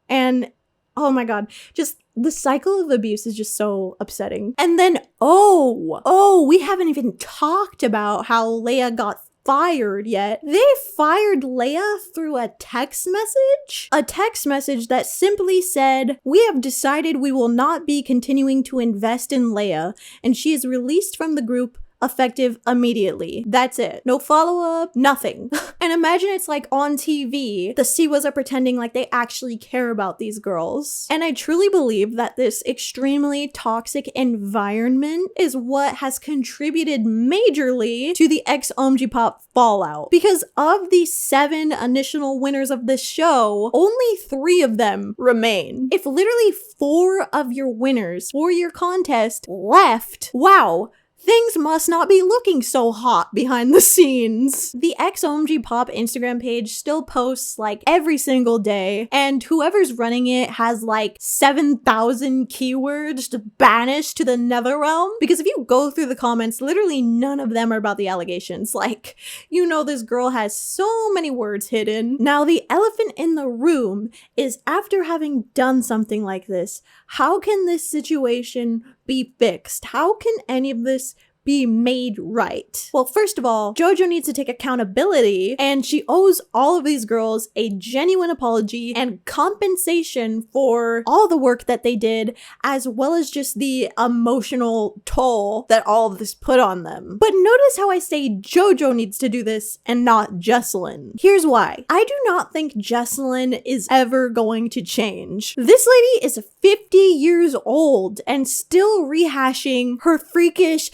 And oh my god, just the cycle of abuse is just so upsetting. And then, we haven't even talked about how Leia got fired yet. They fired Leia through a text message? A text message that simply said, "We have decided we will not be continuing to invest in Leia, and she is released from the group effective immediately." That's it. No follow-up, nothing. And imagine it's like on TV, the Siwas are pretending like they actually care about these girls. And I truly believe that this extremely toxic environment is what has contributed majorly to the XOMGPOP Fallout. Because of the 7 initial winners of this show, only 3 of them remain. If literally 4 of your winners for your contest left, wow, things must not be looking so hot behind the scenes. The XOMGPOP Instagram page still posts like every single day, and whoever's running it has like 7,000 keywords to banish to the netherrealm. Because if you go through the comments, literally none of them are about the allegations. Like, you know, this girl has so many words hidden. Now, the elephant in the room is, after having done something like this, how can this situation be fixed? How can any of this be made right? Well, first of all, JoJo needs to take accountability, and she owes all of these girls a genuine apology and compensation for all the work that they did, as well as just the emotional toll that all of this put on them. But notice how I say JoJo needs to do this and not Jessalyn. Here's why. I do not think Jessalyn is ever going to change. This lady is 50 years old and still rehashing her freakish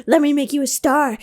let me make you a star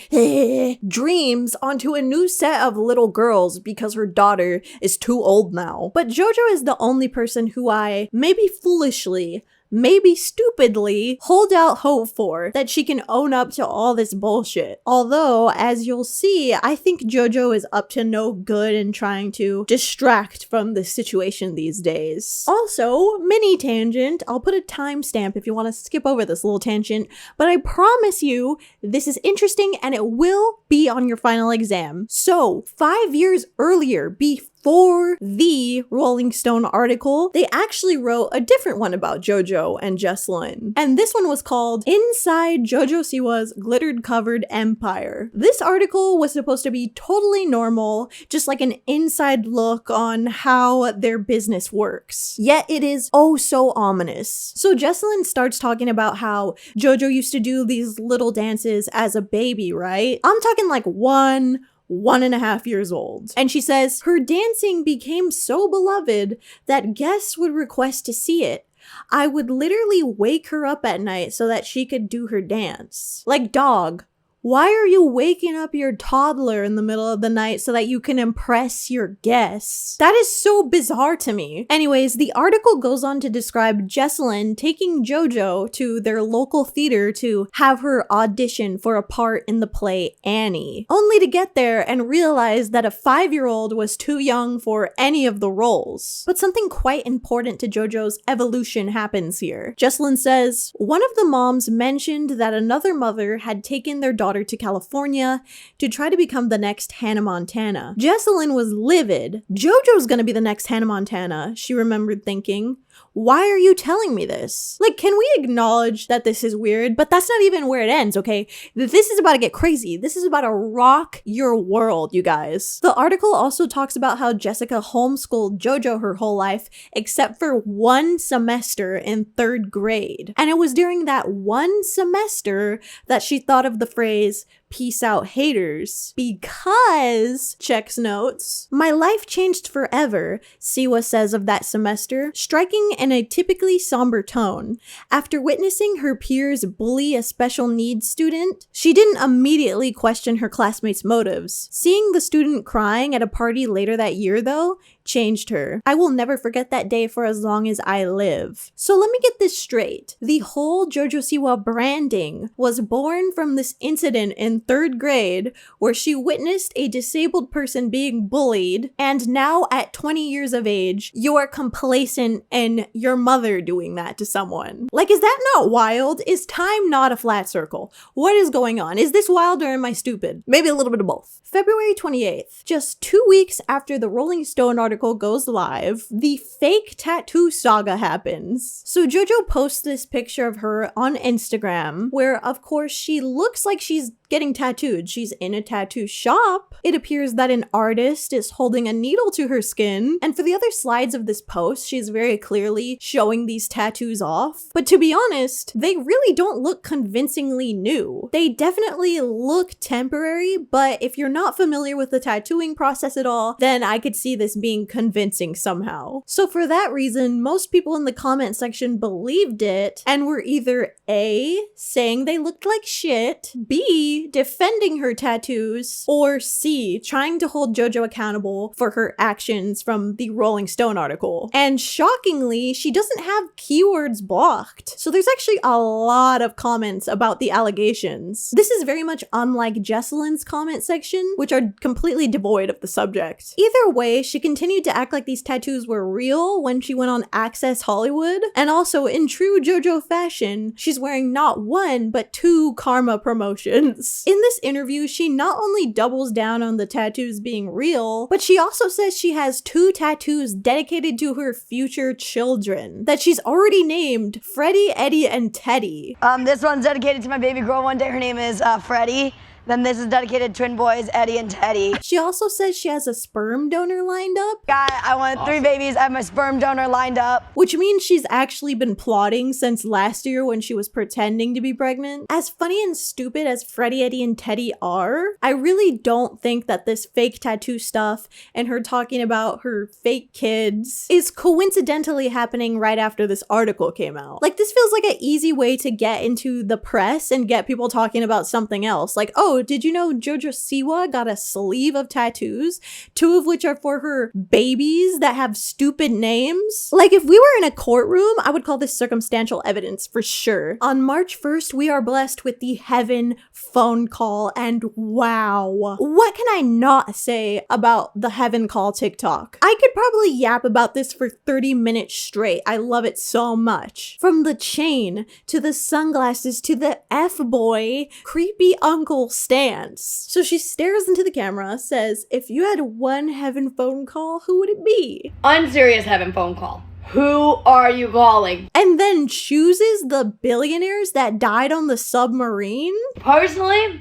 dreams onto a new set of little girls because her daughter is too old now. But JoJo is the only person who I, maybe foolishly, maybe stupidly, hold out hope for that she can own up to all this bullshit. Although, as you'll see, I think JoJo is up to no good in trying to distract from the situation these days. Also, mini tangent, I'll put a timestamp if you want to skip over this little tangent, but I promise you this is interesting and it will be on your final exam. So, 5 years earlier, before for the Rolling Stone article, they actually wrote a different one about JoJo and Jesslyn. And this one was called Inside Jojo Siwa's Glittered-Covered Empire. This article was supposed to be totally normal, just like an inside look on how their business works. Yet it is oh so ominous. So Jesslyn starts talking about how JoJo used to do these little dances as a baby, right? I'm talking like 1.5 years old. And she says her dancing became so beloved that guests would request to see it. I would literally wake her up at night so that she could do her dance. Like, dog, why are you waking up your toddler in the middle of the night so that you can impress your guests? That is so bizarre to me. Anyways, the article goes on to describe Jesslyn taking JoJo to their local theater to have her audition for a part in the play Annie, only to get there and realize that a 5-year-old was too young for any of the roles. But something quite important to JoJo's evolution happens here. Jesslyn says, one of the moms mentioned that another mother had taken their daughter to California to try to become the next Hannah Montana. Jesslyn was livid. JoJo's gonna be the next Hannah Montana, she remembered thinking. Why are you telling me this? Like, can we acknowledge that this is weird? But that's not even where it ends, okay? This is about to get crazy. This is about to rock your world, you guys. The article also talks about how Jessica homeschooled JoJo her whole life, except for 1 semester in 3rd grade. And it was during that 1 semester that she thought of the phrase, peace out haters, because, checks notes, my life changed forever, Siwa says of that semester, striking in a typically somber tone. After witnessing her peers bully a special needs student, she didn't immediately question her classmates' motives. Seeing the student crying at a party later that year, though, changed her. I will never forget that day for as long as I live. So let me get this straight. The whole JoJosiwa branding was born from this incident in 3rd grade where she witnessed a disabled person being bullied, and now at 20 years of age, you're complacent in your mother doing that to someone. Like, is that not wild? Is time not a flat circle? What is going on? Is this wild or am I stupid? Maybe a little bit of both. February 28th, just 2 weeks after the Rolling Stone article goes live, the fake tattoo saga happens. So JoJo posts this picture of her on Instagram, where of course she looks like she's getting tattooed. She's in a tattoo shop. It appears that an artist is holding a needle to her skin, and for the other slides of this post, she's very clearly showing these tattoos off. But to be honest, they really don't look convincingly new. They definitely look temporary, but if you're not familiar with the tattooing process at all, then I could see this being convincing somehow. So for that reason, most people in the comment section believed it and were either A, saying they looked like shit, B, defending her tattoos, or C, trying to hold JoJo accountable for her actions from the Rolling Stone article. And shockingly, she doesn't have keywords blocked. So there's actually a lot of comments about the allegations. This is very much unlike Jesslyn's comment section, which are completely devoid of the subject. Either way, she continued to act like these tattoos were real when she went on Access Hollywood, and also in true JoJo fashion, she's wearing not 1, but 2 Karma promotions. In this interview, she not only doubles down on the tattoos being real, but she also says she has 2 tattoos dedicated to her future children that she's already named Freddie, Eddie, and Teddy. This one's dedicated to my baby girl one day. Her name is Freddie. Then this is dedicated to twin boys, Eddie and Teddy. She also says she has a sperm donor lined up. I want 3 babies. I have my sperm donor lined up. Which means she's actually been plotting since last year when she was pretending to be pregnant. As funny and stupid as Freddie, Eddie, and Teddy are, I really don't think that this fake tattoo stuff and her talking about her fake kids is coincidentally happening right after this article came out. Like, this feels like an easy way to get into the press and get people talking about something else. Like, oh, did you know Jojo Siwa got a sleeve of tattoos, 2 of which are for her babies that have stupid names? Like, if we were in a courtroom, I would call this circumstantial evidence for sure. On March 1st, we are blessed with the Heaven phone call, and wow. What can I not say about the Heaven call TikTok? I could probably yap about this for 30 minutes straight. I love it so much. From the chain, to the sunglasses, to the F-boy, creepy uncle stance. So she stares into the camera, says, if you had one heaven phone call, who would it be? Unserious heaven phone call. Who are you calling? And then chooses the billionaires that died on the submarine? Personally,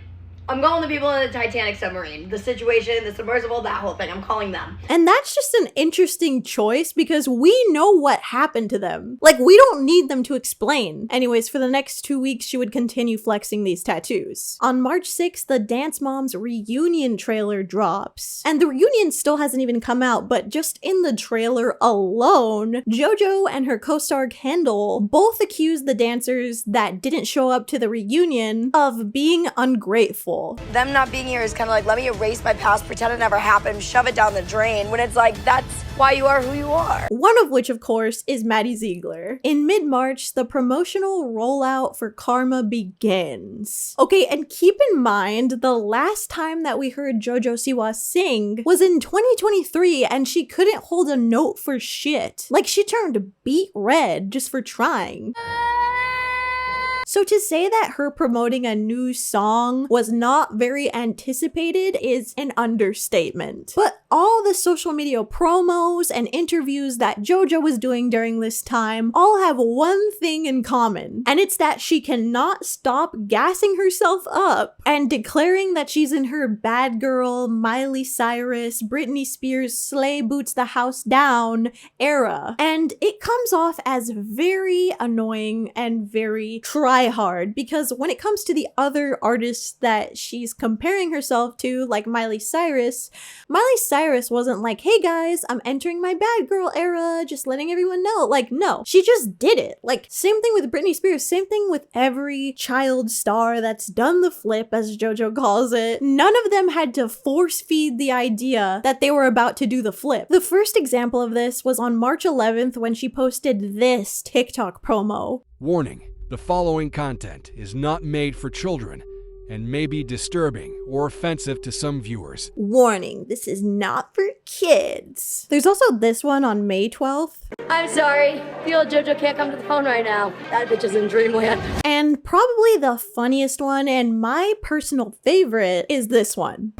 I'm calling the people in the Titanic submarine. The situation, the submersible, that whole thing. I'm calling them. And that's just an interesting choice because we know what happened to them. Like, we don't need them to explain. Anyways, for the next 2 weeks, she would continue flexing these tattoos. On March 6th, the Dance Moms reunion trailer drops. And the reunion still hasn't even come out, but just in the trailer alone, Jojo and her co-star Kendall both accused the dancers that didn't show up to the reunion of being ungrateful. Them not being here is kind of like, let me erase my past, pretend it never happened, shove it down the drain, when it's like, that's why you are who you are. One of which, of course, is Maddie Ziegler. In mid-March, the promotional rollout for Karma begins. Okay, and keep in mind, the last time that we heard Jojo Siwa sing was in 2023, and she couldn't hold a note for shit. Like, she turned beet red just for trying. So to say that her promoting a new song was not very anticipated is an understatement. But all the social media promos and interviews that Jojo was doing during this time all have one thing in common, and it's that she cannot stop gassing herself up and declaring that she's in her bad girl, Miley Cyrus, Britney Spears, slay boots the house down era. And it comes off as very annoying and very try-hard, because when it comes to the other artists that she's comparing herself to, like Miley Cyrus wasn't like, hey guys, I'm entering my bad girl era, just letting everyone know. Like, no, she just did it. Like, same thing with Britney Spears, same thing with every child star that's done the flip, as Jojo calls it. None of them had to force feed the idea that they were about to do the flip. The first example of this was on March 11th when she posted this TikTok promo. Warning, the following content is not made for children and may be disturbing or offensive to some viewers. Warning, this is not for kids. There's also this one on May 12th. I'm sorry, the old Jojo can't come to the phone right now. That bitch is in dreamland. And probably the funniest one and my personal favorite is this one.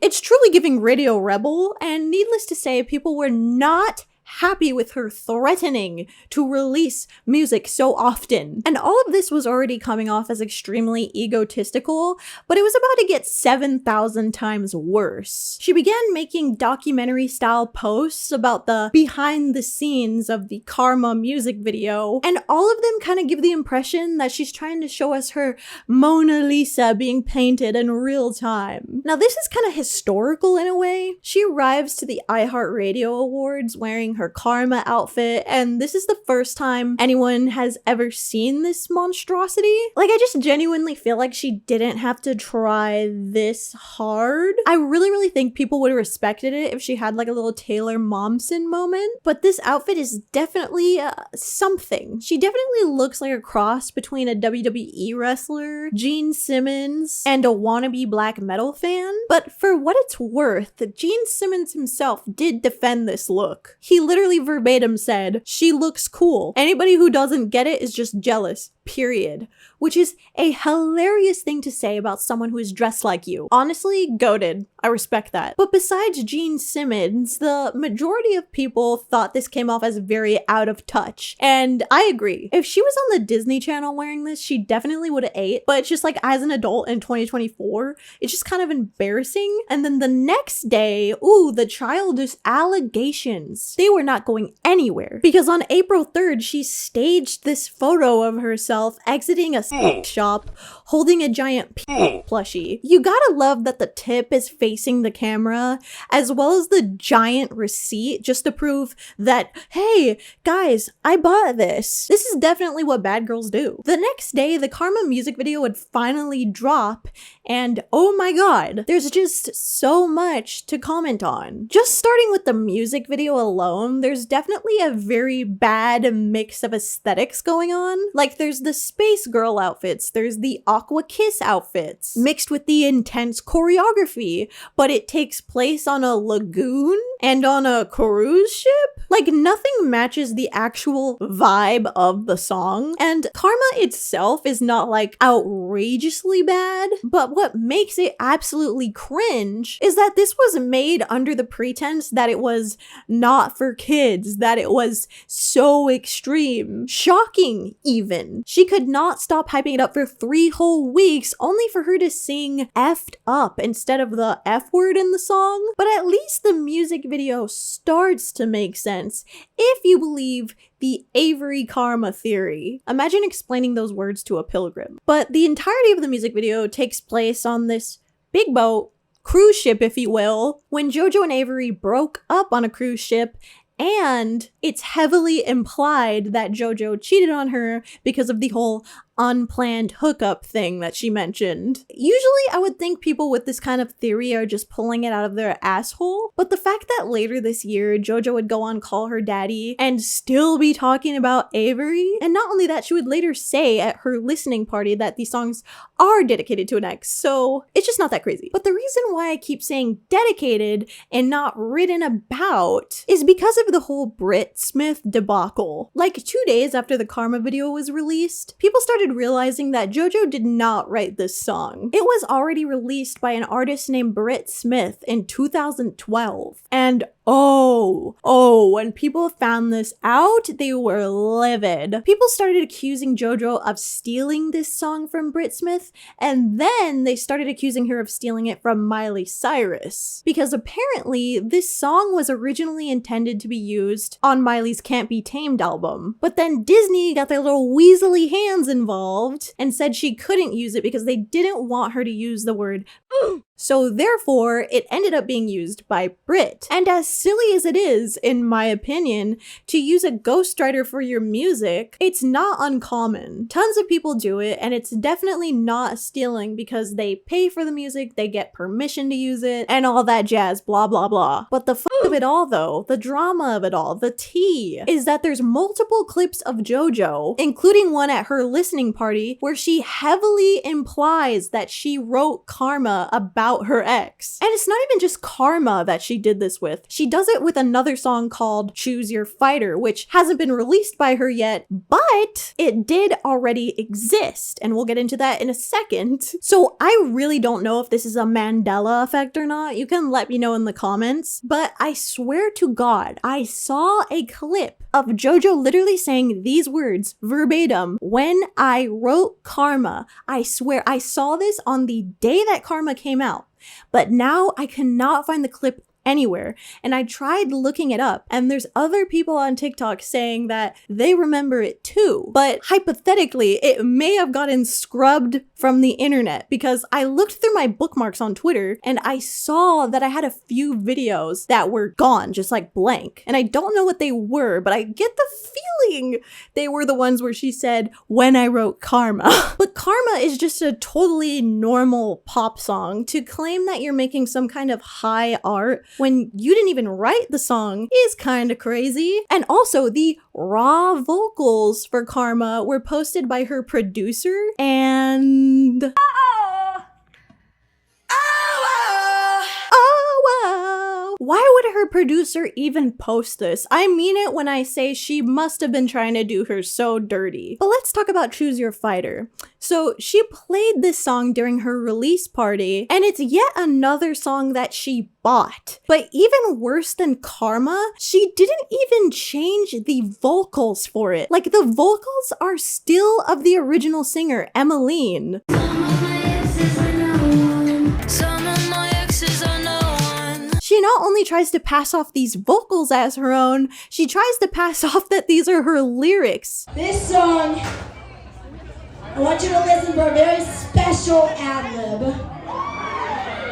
It's truly giving Radio Rebel, and needless to say, people were not happy with her threatening to release music so often. And all of this was already coming off as extremely egotistical, but it was about to get 7,000 times worse. She began making documentary-style posts about the behind the scenes of the Karma music video, and all of them kind of give the impression that she's trying to show us her Mona Lisa being painted in real time. Now, this is kind of historical in a way. She arrives to the iHeartRadio Awards wearing her Karma outfit, and this is the first time anyone has ever seen this monstrosity. Like, I just genuinely feel like she didn't have to try this hard. I really think people would have respected it if she had like a little Taylor Momsen moment, but this outfit is definitely something. She definitely looks like a cross between a WWE wrestler, Gene Simmons, and a wannabe black metal fan. But for what it's worth, Gene Simmons himself did defend this look. He literally verbatim said, "She looks cool. Anybody who doesn't get it is just jealous. Period." Which is a hilarious thing to say about someone who is dressed like you. Honestly, goated. I respect that. But besides Gene Simmons, the majority of people thought this came off as very out of touch. And I agree. If she was on the Disney Channel wearing this, she definitely would have ate. But it's just like, as an adult in 2024, it's just kind of embarrassing. And then the next day, ooh, the childish allegations. They were not going anywhere. Because on April 3rd, she staged this photo of herself exiting a shop holding a giant plushie. You gotta love that the tip is facing the camera, as well as the giant receipt, just to prove that, hey, guys, I bought this. This is definitely what bad girls do. The next day, the Karma music video would finally drop, and oh my god, there's just so much to comment on. Just starting with the music video alone, there's definitely a very bad mix of aesthetics going on. Like, there's the space girl outfits, there's the aqua kiss outfits, mixed with the intense choreography, but it takes place on a lagoon and on a cruise ship? Like, nothing matches the actual vibe of the song, and Karma itself is not like outrageously bad, but what makes it absolutely cringe is that this was made under the pretense that it was not for kids, that it was so extreme. Shocking, even. She could not stop hyping it up for 3 whole weeks only for her to sing effed up instead of the F word in the song. But at least the music video starts to make sense if you believe the Avery karma theory. Imagine explaining those words to a pilgrim. But the entirety of the music video takes place on this big boat, cruise ship if you will, when Jojo and Avery broke up on a cruise ship, and it's heavily implied that Jojo cheated on her because of the whole unplanned hookup thing that she mentioned. Usually I would think people with this kind of theory are just pulling it out of their asshole, but the fact that later this year Jojo would go on Call Her Daddy and still be talking about Avery, and not only that, she would later say at her listening party that these songs are dedicated to an ex, so it's just not that crazy. But the reason why I keep saying dedicated and not written about is because of the whole Brit Smith debacle. Like 2 days after the Karma video was released, people started realizing that Jojo did not write this song. It was already released by an artist named Brit Smith in 2012. And when people found this out, they were livid. People started accusing Jojo of stealing this song from Brit Smith, and then they started accusing her of stealing it from Miley Cyrus. Because apparently, this song was originally intended to be used on Miley's Can't Be Tamed album. But then Disney got their little weaselly hands involved and said she couldn't use it because they didn't want her to use the word So therefore, it ended up being used by Brit. And as silly as it is, in my opinion, to use a ghostwriter for your music, it's not uncommon. Tons of people do it, and it's definitely not stealing because they pay for the music, they get permission to use it, and all that jazz, blah blah blah. But the of it all though, the drama of it all, the tea, is that there's multiple clips of Jojo, including one at her listening party, where she heavily implies that she wrote Karma about her ex. And it's not even just Karma that she did this with. She does it with another song called Choose Your Fighter, which hasn't been released by her yet, but it did already exist, and we'll get into that in a second. So I really don't know if this is a Mandela effect or not. You can let me know in the comments, but I swear to God, I saw a clip of Jojo literally saying these words verbatim when I wrote Karma. I swear I saw this on the day that Karma came out, but now I cannot find the clip anywhere, and I tried looking it up, and there's other people on TikTok saying that they remember it too, but hypothetically it may have gotten scrubbed from the internet, because I looked through my bookmarks on Twitter and I saw that I had a few videos that were gone, just like blank, and I don't know what they were, but I get the feeling they were the ones where she said when I wrote Karma. But Karma is just a totally normal pop song. To claim that you're making some kind of high art when you didn't even write the song is kind of crazy. And also, the raw vocals for Karma were posted by her producer, and why would her producer even post this? I mean it when I say she must have been trying to do her so dirty. But let's talk about Choose Your Fighter. So she played this song during her release party, and it's yet another song that she bought. But even worse than Karma, she didn't even change the vocals for it. Like, the vocals are still of the original singer, Emmeline. She not only tries to pass off these vocals as her own, she tries to pass off that these are her lyrics. This song, I want you to listen for a very special ad-lib,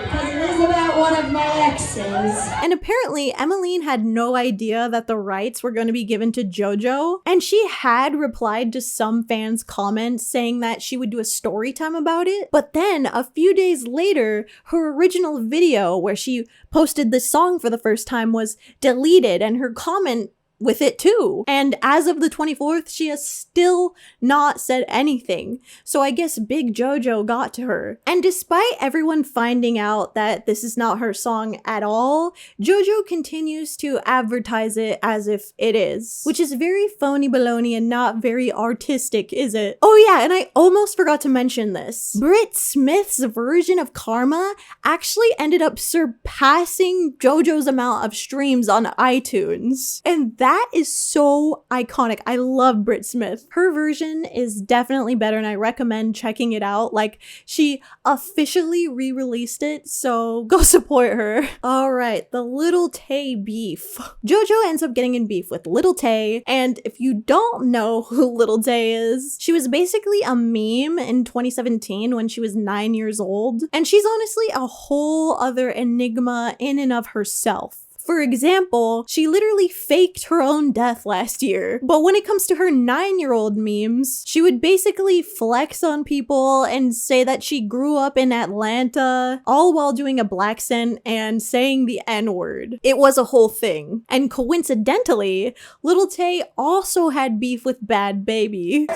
because it is about one of my exes. And apparently, Emmeline had no idea that the rights were going to be given to Jojo, and she had replied to some fans' comments saying that she would do a story time about it. But then, a few days later, her original video where she posted this song for the first time was deleted, and her comment with it too. And as of the 24th, she has still not said anything. So I guess Big Jojo got to her. And despite everyone finding out that this is not her song at all, Jojo continues to advertise it as if it is, which is very phony baloney and not very artistic, is it? Oh yeah, and I almost forgot to mention this. Brit Smith's version of Karma actually ended up surpassing Jojo's amount of streams on iTunes. And that is so iconic. I love Brit Smith. Her version is definitely better and I recommend checking it out. Like, she officially re-released it, so go support her. All right, the Lil Tay Beef. Jojo ends up getting in beef with Lil Tay, and if you don't know who Lil Tay is, she was basically a meme in 2017 when she was 9 years old, and she's honestly a whole other enigma in and of herself. For example, she literally faked her own death last year. But when it comes to her 9-year-old memes, she would basically flex on people and say that she grew up in Atlanta, all while doing a black scent and saying the N-word. It was a whole thing. And coincidentally, Lil Tay also had beef with Bhad Baby.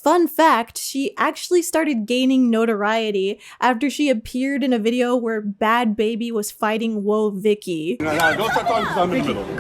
Fun fact, she actually started gaining notoriety after she appeared in a video where Bhad Baby was fighting Whoa Vicky. Don't start talking because I'm in the middle. You'll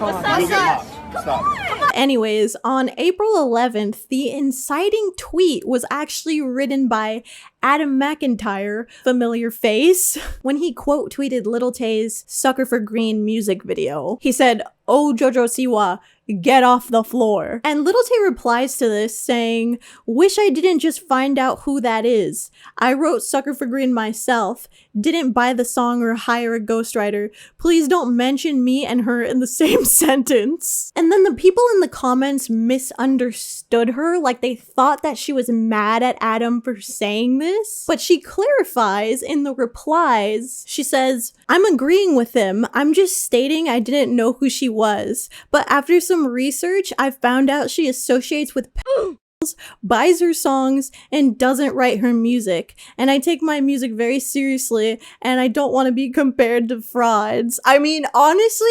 get lost. Stop. Anyways, on April 11th, the inciting tweet was actually written by Adam McIntyre, familiar face, when he quote tweeted Lil Tay's Sucker for Green music video. He said, "Oh Jojo Siwa, get off the floor." And Lil Tay replies to this saying, "Wish I didn't just find out who that is. I wrote Sucker for Green myself, didn't buy the song or hire a ghostwriter. Please don't mention me and her in the same sentence." And then the people in the comments misunderstood her, like they thought that she was mad at Adam for saying this. But she clarifies in the replies. She says, "I'm agreeing with him. I'm just stating I didn't know who she was. But after some research, I found out she associates with pedophiles, buys her songs, and doesn't write her music. And I take my music very seriously, and I don't want to be compared to frauds." I mean, honestly,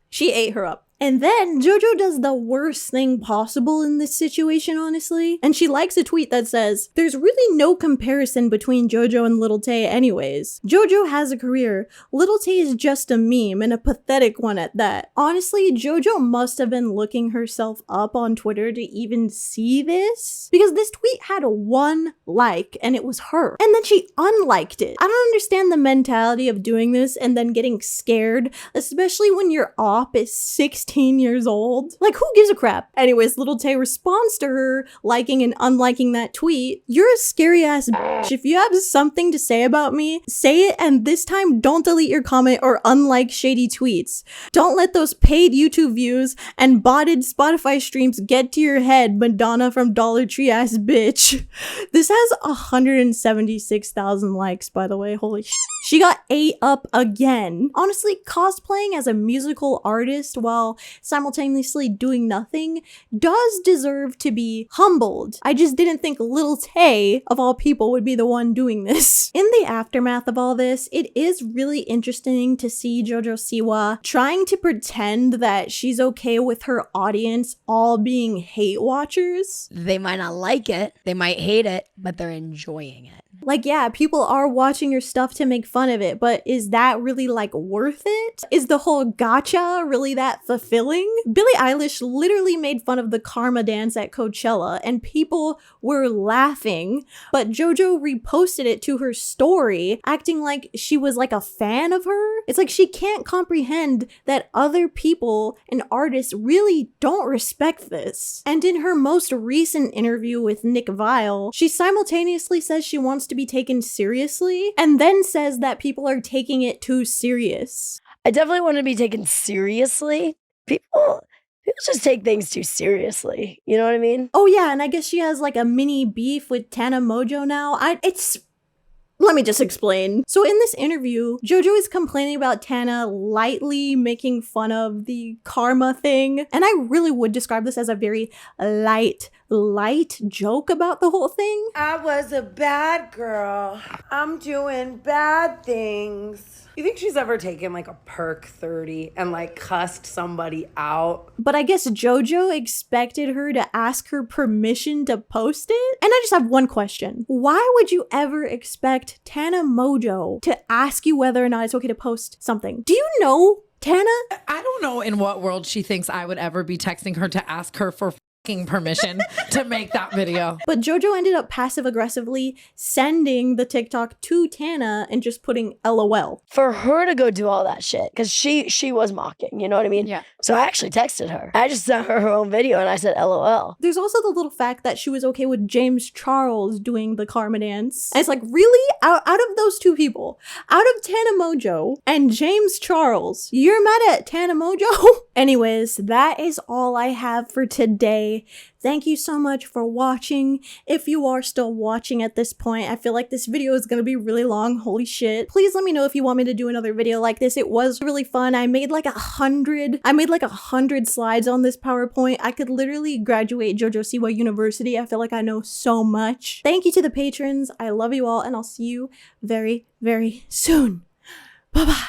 she ate her up. And then Jojo does the worst thing possible in this situation, honestly. And she likes a tweet that says, "There's really no comparison between Jojo and Lil Tay anyways. Jojo has a career. Lil Tay is just a meme, and a pathetic one at that." Honestly, Jojo must have been looking herself up on Twitter to even see this, because this tweet had 1 like, and it was her. And then she unliked it. I don't understand the mentality of doing this and then getting scared, especially when your op is 16 years old. Like, who gives a crap? Anyways, Lil Tay responds to her liking and unliking that tweet. "You're a scary ass bitch. If you have something to say about me, say it, and this time don't delete your comment or unlike shady tweets. Don't let those paid YouTube views and botted Spotify streams get to your head, Madonna from Dollar Tree ass bitch." This has 176,000 likes, by the way. Holy shit. She got ate up again. Honestly, cosplaying as a musical artist while simultaneously doing nothing does deserve to be humbled. I just didn't think Lil Tay, of all people, would be the one doing this. In the aftermath of all this, it is really interesting to see Jojo Siwa trying to pretend that she's okay with her audience all being hate watchers. They might not like it, they might hate it, but they're enjoying it. Like, yeah, people are watching your stuff to make fun of it, but is that really, like, worth it? Is the whole gotcha really that fulfilling? Billie Eilish literally made fun of the Karma dance at Coachella, and people were laughing, but Jojo reposted it to her story, acting like she was, like, a fan of her. It's like she can't comprehend that other people and artists really don't respect this. And in her most recent interview with Nick Vile, she simultaneously says she wants to be taken seriously, and then says that people are taking it too serious. I definitely want to be taken seriously. People just take things too seriously. You know what I mean? Oh yeah, and I guess she has like a mini beef with Tana Mojo now. Let me just explain. So in this interview, Jojo is complaining about Tana lightly making fun of the karma thing. And I really would describe this as a very light light joke about the whole thing. I was a bad girl. I'm doing bad things. You think she's ever taken like a perk 30 and like cussed somebody out? But I guess Jojo expected her to ask her permission to post it? And I just have one question. Why would you ever expect Tana Mojo to ask you whether or not it's okay to post something? Do you know Tana? I don't know in what world she thinks I would ever be texting her to ask her for permission to make that video. But Jojo ended up passive aggressively sending the TikTok to Tana and just putting LOL. For her to go do all that shit, because she was mocking, you know what I mean? Yeah. So I actually texted her. I just sent her own video and I said LOL. There's also the little fact that she was okay with James Charles doing the karma dance. And it's like, really? Out of those two people, out of Tana Mojo and James Charles, you're mad at Tana Mojo? Anyways, that is all I have for today. Thank you so much for watching. If you are still watching at this point, I feel like this video is gonna be really long. Holy shit. Please let me know if you want me to do another video like this. It was really fun. I made like 100 slides on this PowerPoint. I could literally graduate Jojo Siwa University. I feel like I know so much. Thank you to the patrons. I love you all, and I'll see you very, very soon. Bye-bye.